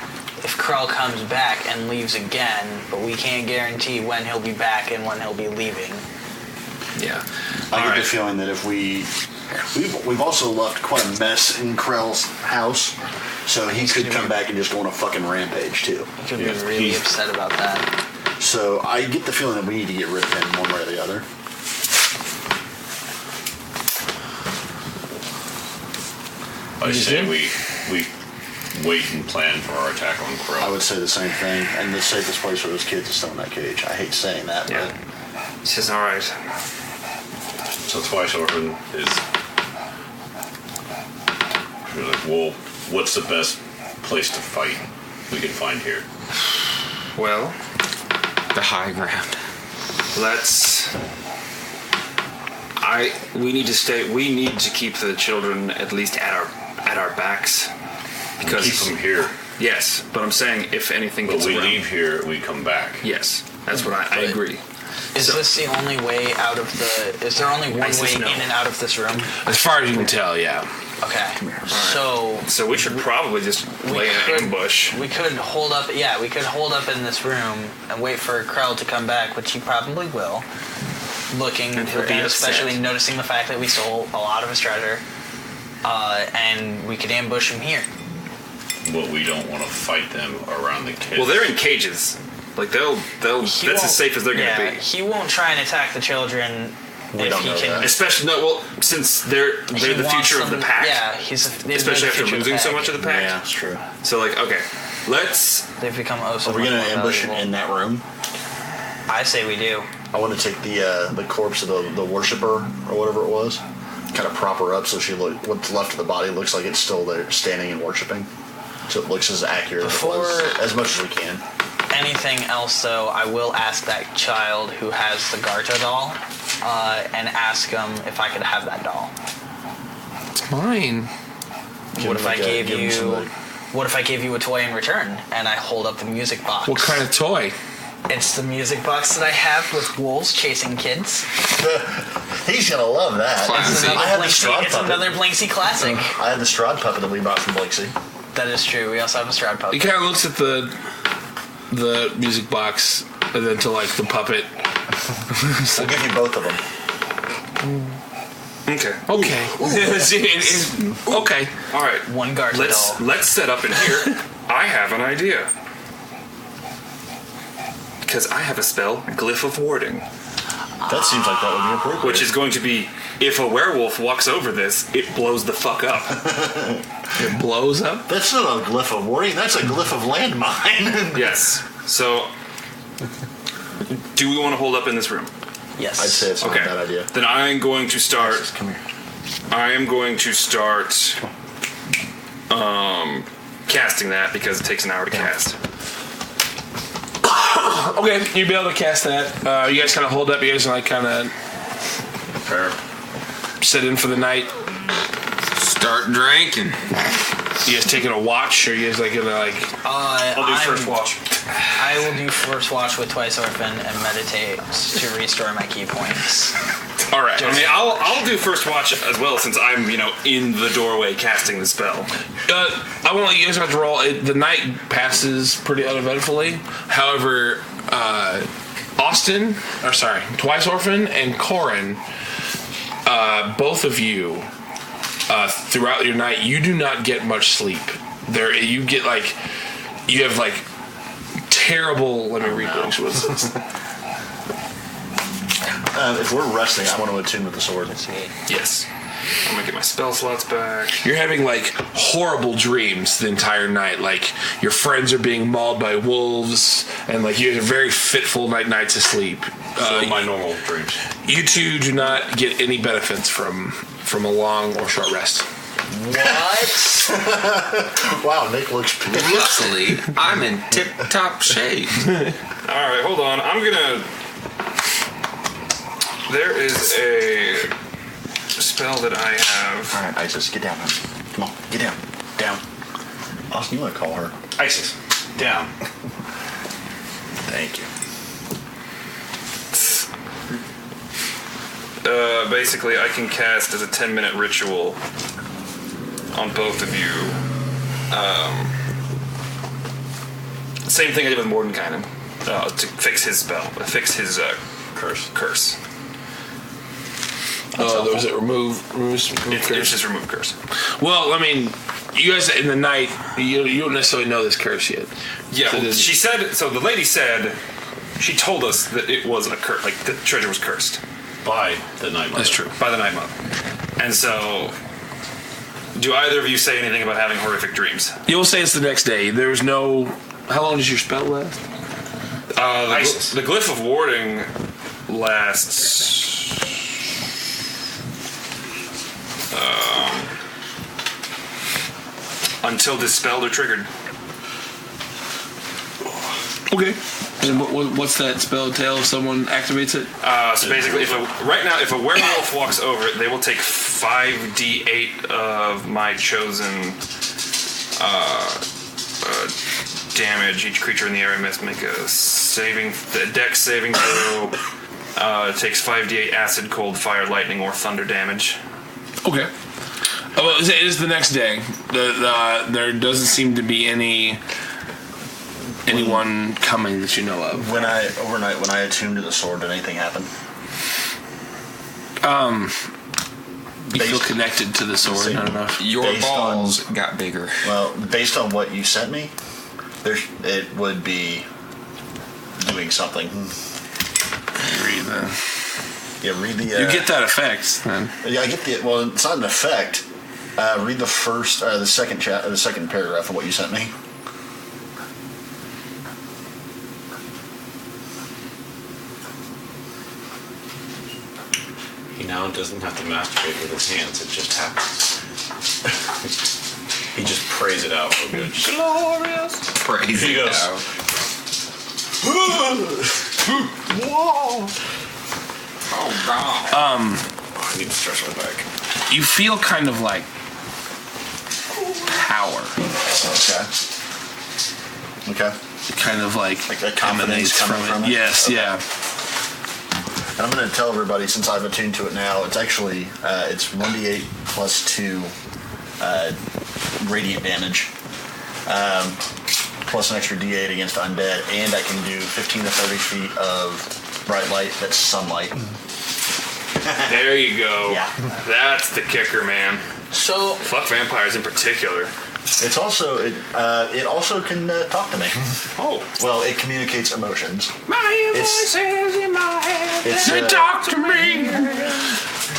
if Krell comes back and leaves again, but we can't guarantee when he'll be back and when he'll be leaving.
Yeah.
I get
Alright.
the feeling that if we've also left quite a mess in Krell's house, so he could come back and just go on a fucking rampage too.
He could be really upset about that.
So I get the feeling that we need to get rid of him one way or the other.
I say we wait and plan for our attack on Crow.
I would say the same thing, and the safest place for those kids is still in that cage. I hate saying that,
Yeah. It's just all right.
So Twice Orphan is. We're like, well, what's the best place to fight we can find here?
Well,
The high ground.
we need to stay. We need to keep the children at least at our backs because
Keep them here.
Yes, but I'm saying if anything
But
gets
we
around,
leave here, we come back.
Yes, that's what I agree.
Is this the only way out of the... Is there only one
Isis,
way
no.
in and out of this room?
As far as you can tell, yeah.
Okay. So
we should probably just lay an ambush.
we could hold up... Yeah, we could hold up in this room and wait for Krell to come back, which he probably will. Looking
And
for...
he'll be
And
upset.
especially noticing the fact that we stole a lot of his treasure. And we could ambush him here.
But we don't want to fight them around the kids.
Well, they're in cages. Like they'll. That's as safe as they're gonna be.
He won't try and attack the children if
don't
he
know
can...
that.
Especially since they're
He
the
wants
future of the
them-
pack.
Yeah,
Especially after losing so much of the pack.
Yeah, that's true.
So like, okay, let's.
They've become so
Are we
much
going
more
to ambush him
valuable.
in that room?
I say we do.
I want to take the corpse of the worshiper or whatever it was, kind of prop her up so what's left of the body looks like it's still there, standing and worshiping. So it looks as accurate as it was, as much as we can.
Anything else, though, I will ask that child who has the Garta doll and ask him if I could have that doll.
It's mine.
What if I gave you a toy in return and I hold up the music box?
What kind of toy?
It's the music box that I have with wolves chasing kids.
He's gonna love that.
It's
I had the
Blinksy,
Strahd
it's
puppet.
another Blinksy classic.
I had the Strahd puppet that we bought from Blinksy.
That is true. We also have a Strahd
He
puppet.
kind of looks at the music box and then to like the puppet.
We'll give you both of them.
Okay.
Okay. Okay.
All right.
One Garta doll.
Let's set up in here. I have an idea. Because I have a spell, Glyph of Warding,
That seems like that would be appropriate.
which is going to be if a werewolf walks over this, it blows the fuck up.
It blows up.
That's not a glyph of warning. That's a glyph of landmine.
Yes. So, do we want to hold up in this room?
Yes.
I'd say it's not
Okay.
a bad idea.
Then I am going to start.
Come here.
I am going to start casting that because it takes an hour to cast.
Okay, you'll be able to cast that. You guys kind of hold up. You guys like kind of sit in for the night.
Start drinking.
You guys taking a watch, or you guys like gonna like?
I'll do first watch.
I will do first watch with Twice Orphan and meditate to restore my key points.
All right.
I mean, I'll do first watch as well since I'm in the doorway casting the spell.
I won't let you guys have to roll. The night passes pretty uneventfully. However, Twice Orphan and Corin, both of you, throughout your night, you do not get much sleep. You have terrible. Let me read what's this.
If we're resting, I want to attune with the sword.
Yes. I'm gonna get my spell slots back.
You're having horrible dreams the entire night. Your friends are being mauled by wolves, and you have very fitful nights of sleep.
My normal dreams.
You two do not get any benefits from a long or short rest.
What?
Wow, Nick looks pissed.
Luckily, I'm in tip-top shape.
Alright, hold on. There is a spell that I have.
Alright, Isis, get down. Come on, get down. Down. Austin, you want to call her?
Isis, down.
Thank you.
Basically, I can cast as a 10-minute ritual on both of you. Same thing I did with Mordenkainen to fix his spell, fix his curse.
Was it remove curse?
It's just remove curse.
Well, I mean, you guys in the night, you don't necessarily know this curse yet.
Yeah, she said. So the lady said, she told us that it was a curse, the treasure was cursed
By the Night Mother.
That's true.
by the Night Mother. And so, do either of you say anything about having horrific dreams?
You'll say it's the next day. There's no. How long does your spell last?
The glyph of warding lasts. Until dispelled or triggered.
Okay. And what's that spell entail if someone activates it?
So basically, if a werewolf walks over it, they will take 5d8 of my chosen damage. Each creature in the area must make a dex saving throw. It takes 5d8 acid, cold, fire, lightning, or thunder damage.
Okay. Well, it is the next day. There doesn't seem to be anyone coming that you know of.
When I attuned to the sword, did anything happen?
You feel connected to the sword, not enough.
Your
Based
balls got bigger.
Well, based on what you sent me, it would be doing something.
Read the.
Yeah, read the.
You get that effect, then.
Yeah, I get the. Well, it's not an effect. Read the second paragraph of what you sent me.
He now doesn't have to masturbate with his hands. It just happens. He just prays it out.
Glorious.
Praise
He
it
goes.
out.
Whoa!
Oh, God.
I need to stretch my back.
You feel kind of like power.
Okay.
Kind of like
a confidence
emanates
coming from it?
Yes,
Okay.
yeah.
And I'm going to tell everybody, since I've attuned to it now, it's actually it's 1d8 plus 2 radiant damage, plus an extra d8 against undead, and I can do 15 to 30 feet of bright light that's sunlight.
There you go.
Yeah.
That's the kicker, man.
So,
Fuck vampires in particular.
It also can talk to me.
Oh.
Well, it communicates emotions.
My
It's-
voices in my head.
It's,
They talk to me.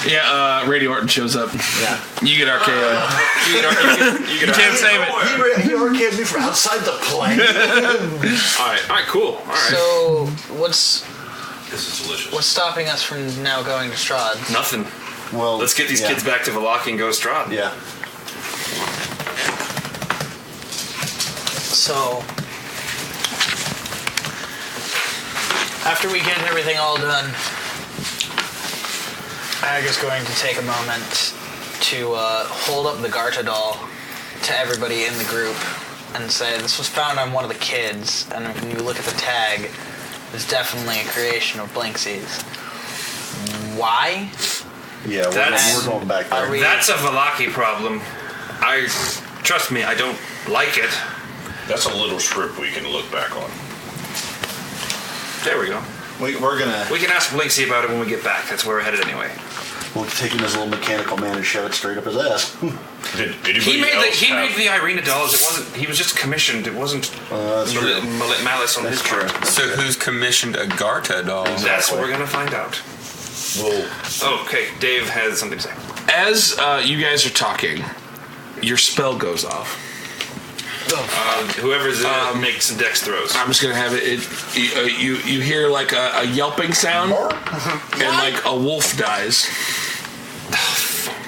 Yeah, Randy Orton shows up.
Yeah.
You get RKO. You can't save it.
He arcaded me from outside the plane.
All right, cool. All right.
so what's
This is delicious.
What's stopping us from now going to Strahd?
Nothing.
Well,
Let's get these kids back to Vallaki and go to Strahd.
Yeah.
So, after we get everything all done, Aga's going to take a moment to hold up the Garta doll to everybody in the group and say, this was found on one of the kids, and when you look at the tag, it's definitely a creation of Blinksy's. Why?
Yeah, we're going back there.
That's a Vallaki problem. Trust me, I don't like it.
That's a little script we can look back on.
There we go.
We're gonna.
We can ask Blinksy about it when we get back. That's where we're headed anyway.
We'll take him as a little mechanical man and shove it straight up his ass.
He made the Irina dolls. It wasn't. He was just commissioned. It wasn't malice on his part.
So who's commissioned a Garta doll?
That's what we're gonna find out. Okay, Dave has something to say.
As you guys are talking, your spell goes off.
Whoever's makes some dex throws.
I'm just gonna have it. You hear like a yelping sound, and like a wolf dies.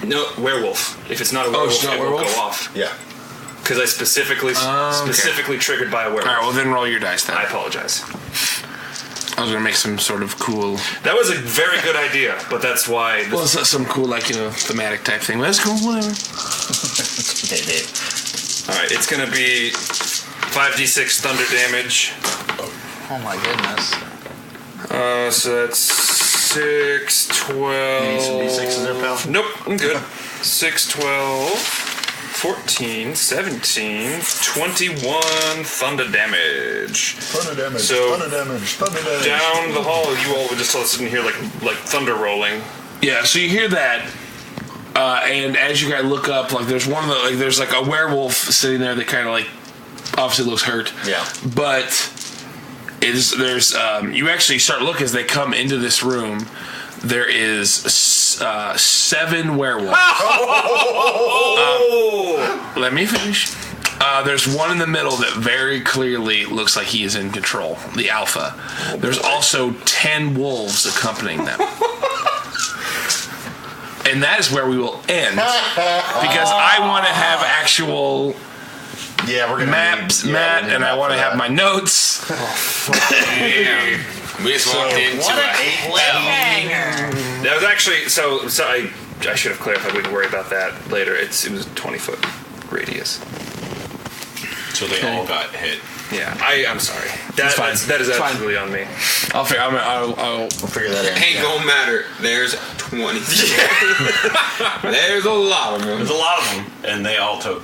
No, werewolf. If it's not a werewolf, it will go off.
Yeah.
Because I specifically triggered by a werewolf.
All right, well then roll your dice then.
I apologize.
I was gonna make some sort of cool.
That was a very good idea, but that's why.
Well, it's not some cool thematic type thing. But that's cool. Whatever.
All right, it's gonna be 5d6 thunder damage.
Oh my goodness.
So that's 6, 12.
You need some d6s there, pal?
Nope, I'm good. 6, 12, 14, 17, 21 thunder damage.
Thunder damage.
So,
thunder damage. Thunder damage.
Down the hall, you all were just all sitting here like thunder rolling.
Yeah, so you hear that, and as you guys look up, like there's there's like a werewolf sitting there that kind of like obviously looks hurt.
Yeah.
But you actually start looking as they come into this room. There is 7 werewolves. Let me finish. There's one in the middle that very clearly looks like he is in control, the alpha. There's also 10 wolves accompanying them. And that is where we will end. Because I want to have actual maps, and I want to have my notes.
We just walked into
What a cliffhanger!
That was actually so I should have clarified. We can worry about that later. It was a 20-foot radius.
So they all got hit.
Yeah, I'm sorry. That is absolutely on me.
I'll figure
that out.
Ain't gonna matter. There's 20. There's a lot of them.
There's a lot of them, and they all took.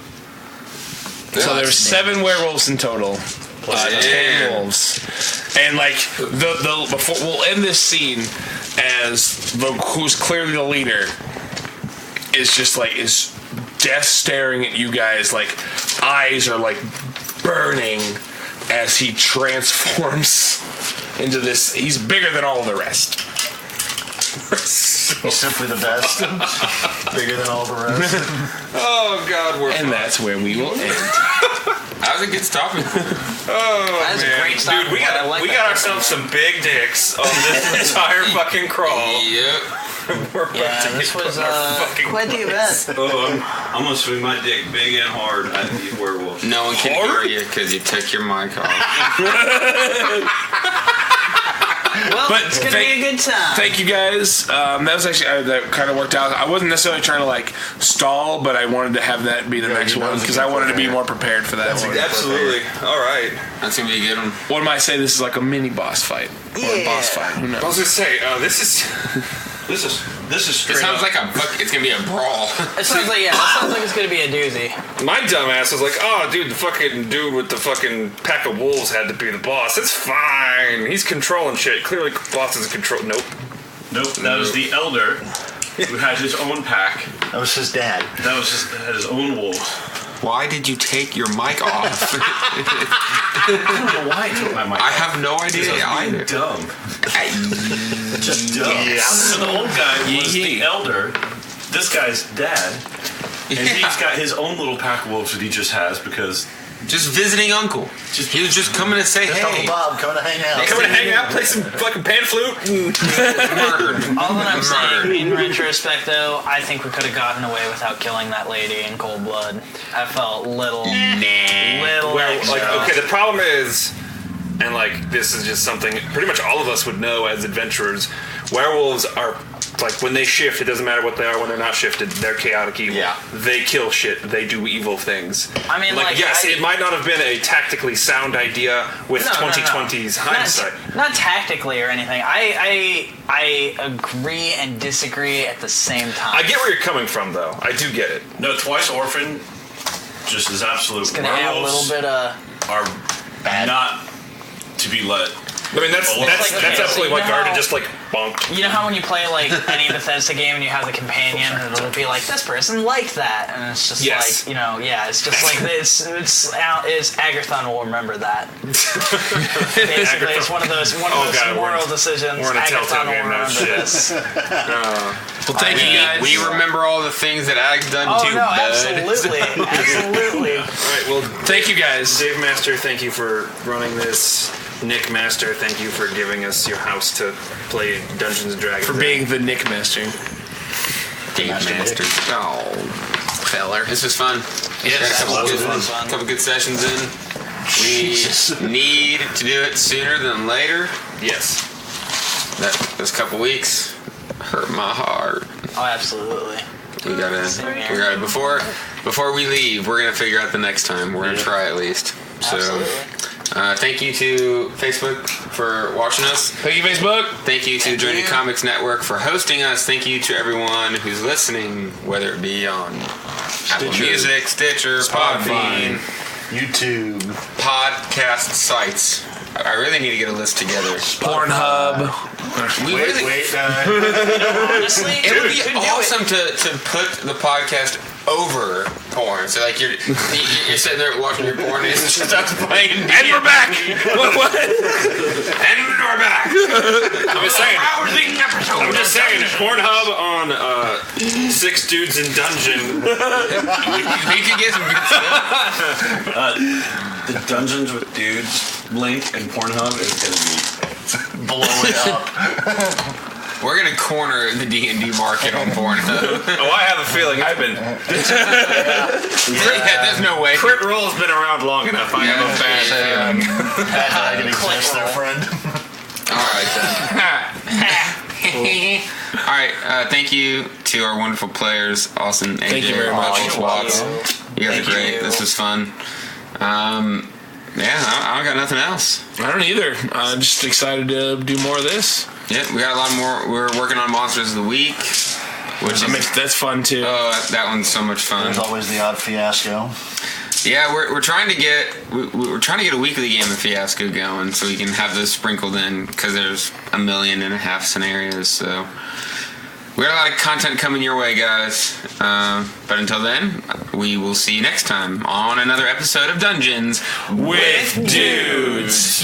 So there's 7 werewolves in total. 10 wolves. And like before we'll end this scene as who's clearly the leader is just like is death staring at you guys, like eyes are like burning as he transforms into this. He's bigger than all the rest.
He's simply the best. Bigger than all the rest.
Oh God,
and that's where we will end.
That was a good stopping.
That's
man.
a great stopping.
Dude, we got ourselves some big dicks on this entire fucking crawl.
Yep.
We're about to
this
get
was
fucking
quite the event.
I'm gonna swing my dick big and hard at these werewolves.
No one can hear you because you took your mic off.
Well,
But
it's gonna be a good time.
Thank you guys. That was actually that kind of worked out. I wasn't necessarily trying to like stall, but I wanted to have that be the next one because I wanted to be more prepared for that one.
Absolutely. All right.
That's gonna be a good one.
One might say this is like a mini boss fight or a boss fight. Who knows?
I was gonna say this is
It sounds like it's gonna be a brawl.
It sounds like it's gonna be a doozy.
my dumbass was like, oh, dude, the fucking dude with the fucking pack of wolves had to be the boss. It's fine. He's controlling shit. Clearly, boss is in control. Nope.
That was the elder who had his own pack.
That was his dad.
That was had his own wolves.
Why did you take your mic off?
I don't know why I took my mic.
I have no idea either.
Dumb. Just dumb.
Yeah.
So the old guy was the elder. This guy's dad, and he's got his own little pack of wolves that he just has because
Just visiting uncle. He was just coming to say,
Just
hey.
Uncle Bob coming to hang out.
Coming to hang out, play some fucking pan flute.
Murdered.
All that I'm saying, in retrospect, though, I think we could have gotten away without killing that lady in cold blood. I felt little
Well,
extra.
like, okay, the problem is, and like, this is just something pretty much all of us would know as adventurers, werewolves are, like, when they shift, it doesn't matter what they are when they're not shifted, they're chaotic evil.
Yeah.
They kill shit, they do evil things.
I mean, like,
yes, it might not have been a tactically sound idea with
No,
2020's hindsight.
Not tactically or anything. I agree and disagree at the same time.
I get where you're coming from, though. I do get it.
No, Twice Orphan just is absolute.
It's gonna add a little bit of.
Are
Bad.
not to be let.
I mean, that's
Like, okay,
absolutely
so
why
you know
Garden
how-
just, like, bonked.
You know how when you play like any Bethesda game and you have the companion and it'll be like this person liked that and it's just
Yes.
like it's just like it's Agathon will remember that. Basically, it's one of those
God,
moral decisions.
we're in a
Agathon
Telltale
will
game now,
remember
shit.
this.
Well, thank you guys.
We remember all the things that Ag's done
Oh
too,
no,
bud.
absolutely, absolutely.
All right, well,
Thank you guys.
Dave Master, thank you for running this. Nick Master, thank you for giving us your house to play Dungeons and Dragons.
For being the Nick Master.
Dave Master. Oh, feller. This was fun.
Yes,
Got a couple
absolutely
good,
fun.
couple good sessions in. We need to do it sooner than later.
Yes.
Those couple weeks hurt my heart.
Oh, absolutely.
We gotta before we leave, we're gonna figure out the next time. We're gonna try at least. So thank you to Facebook for watching us.
Thank you, Facebook.
Thank you to Journey Comics Network for hosting us. Thank you to everyone who's listening, whether it be on Apple Music, Stitcher, Podbean,
YouTube,
podcast sites. I really need to get a list together.
Pornhub.
Honestly,
It would be awesome to put the podcast over porn. So like you're sitting there watching your porn and it's just us playing.
And we're back. What?
And we're back.
I'm just saying, Pornhub on Six Dudes in Dungeon.
We could get some good stuff.
The Dungeons with Dudes link in Pornhub is gonna be
blow it up.
We're gonna corner the D&D market on Pornhub.
Oh, I have a feeling I've been.
Yeah, there's no way.
Crit Roll's been around long enough. I have a bad feeling.
I can exist there, friend.
All right then. All right. Thank you to our wonderful players, Austin, AJ,
Thank you very much.
Watts. You guys are great. This was fun. Yeah, I don't got nothing else.
I don't either. I'm just excited to do more of this.
Yeah, we got a lot more. We're working on Monsters of the Week, which is
That's fun too.
oh, that one's so much fun.
There's always the odd fiasco.
Yeah, we're trying to get we're trying to get a weekly game of Fiasco going so we can have those sprinkled in because there's 1.5 million scenarios. So we got a lot of content coming your way, guys. But until then, we will see you next time on another episode of Dungeons with Dudes.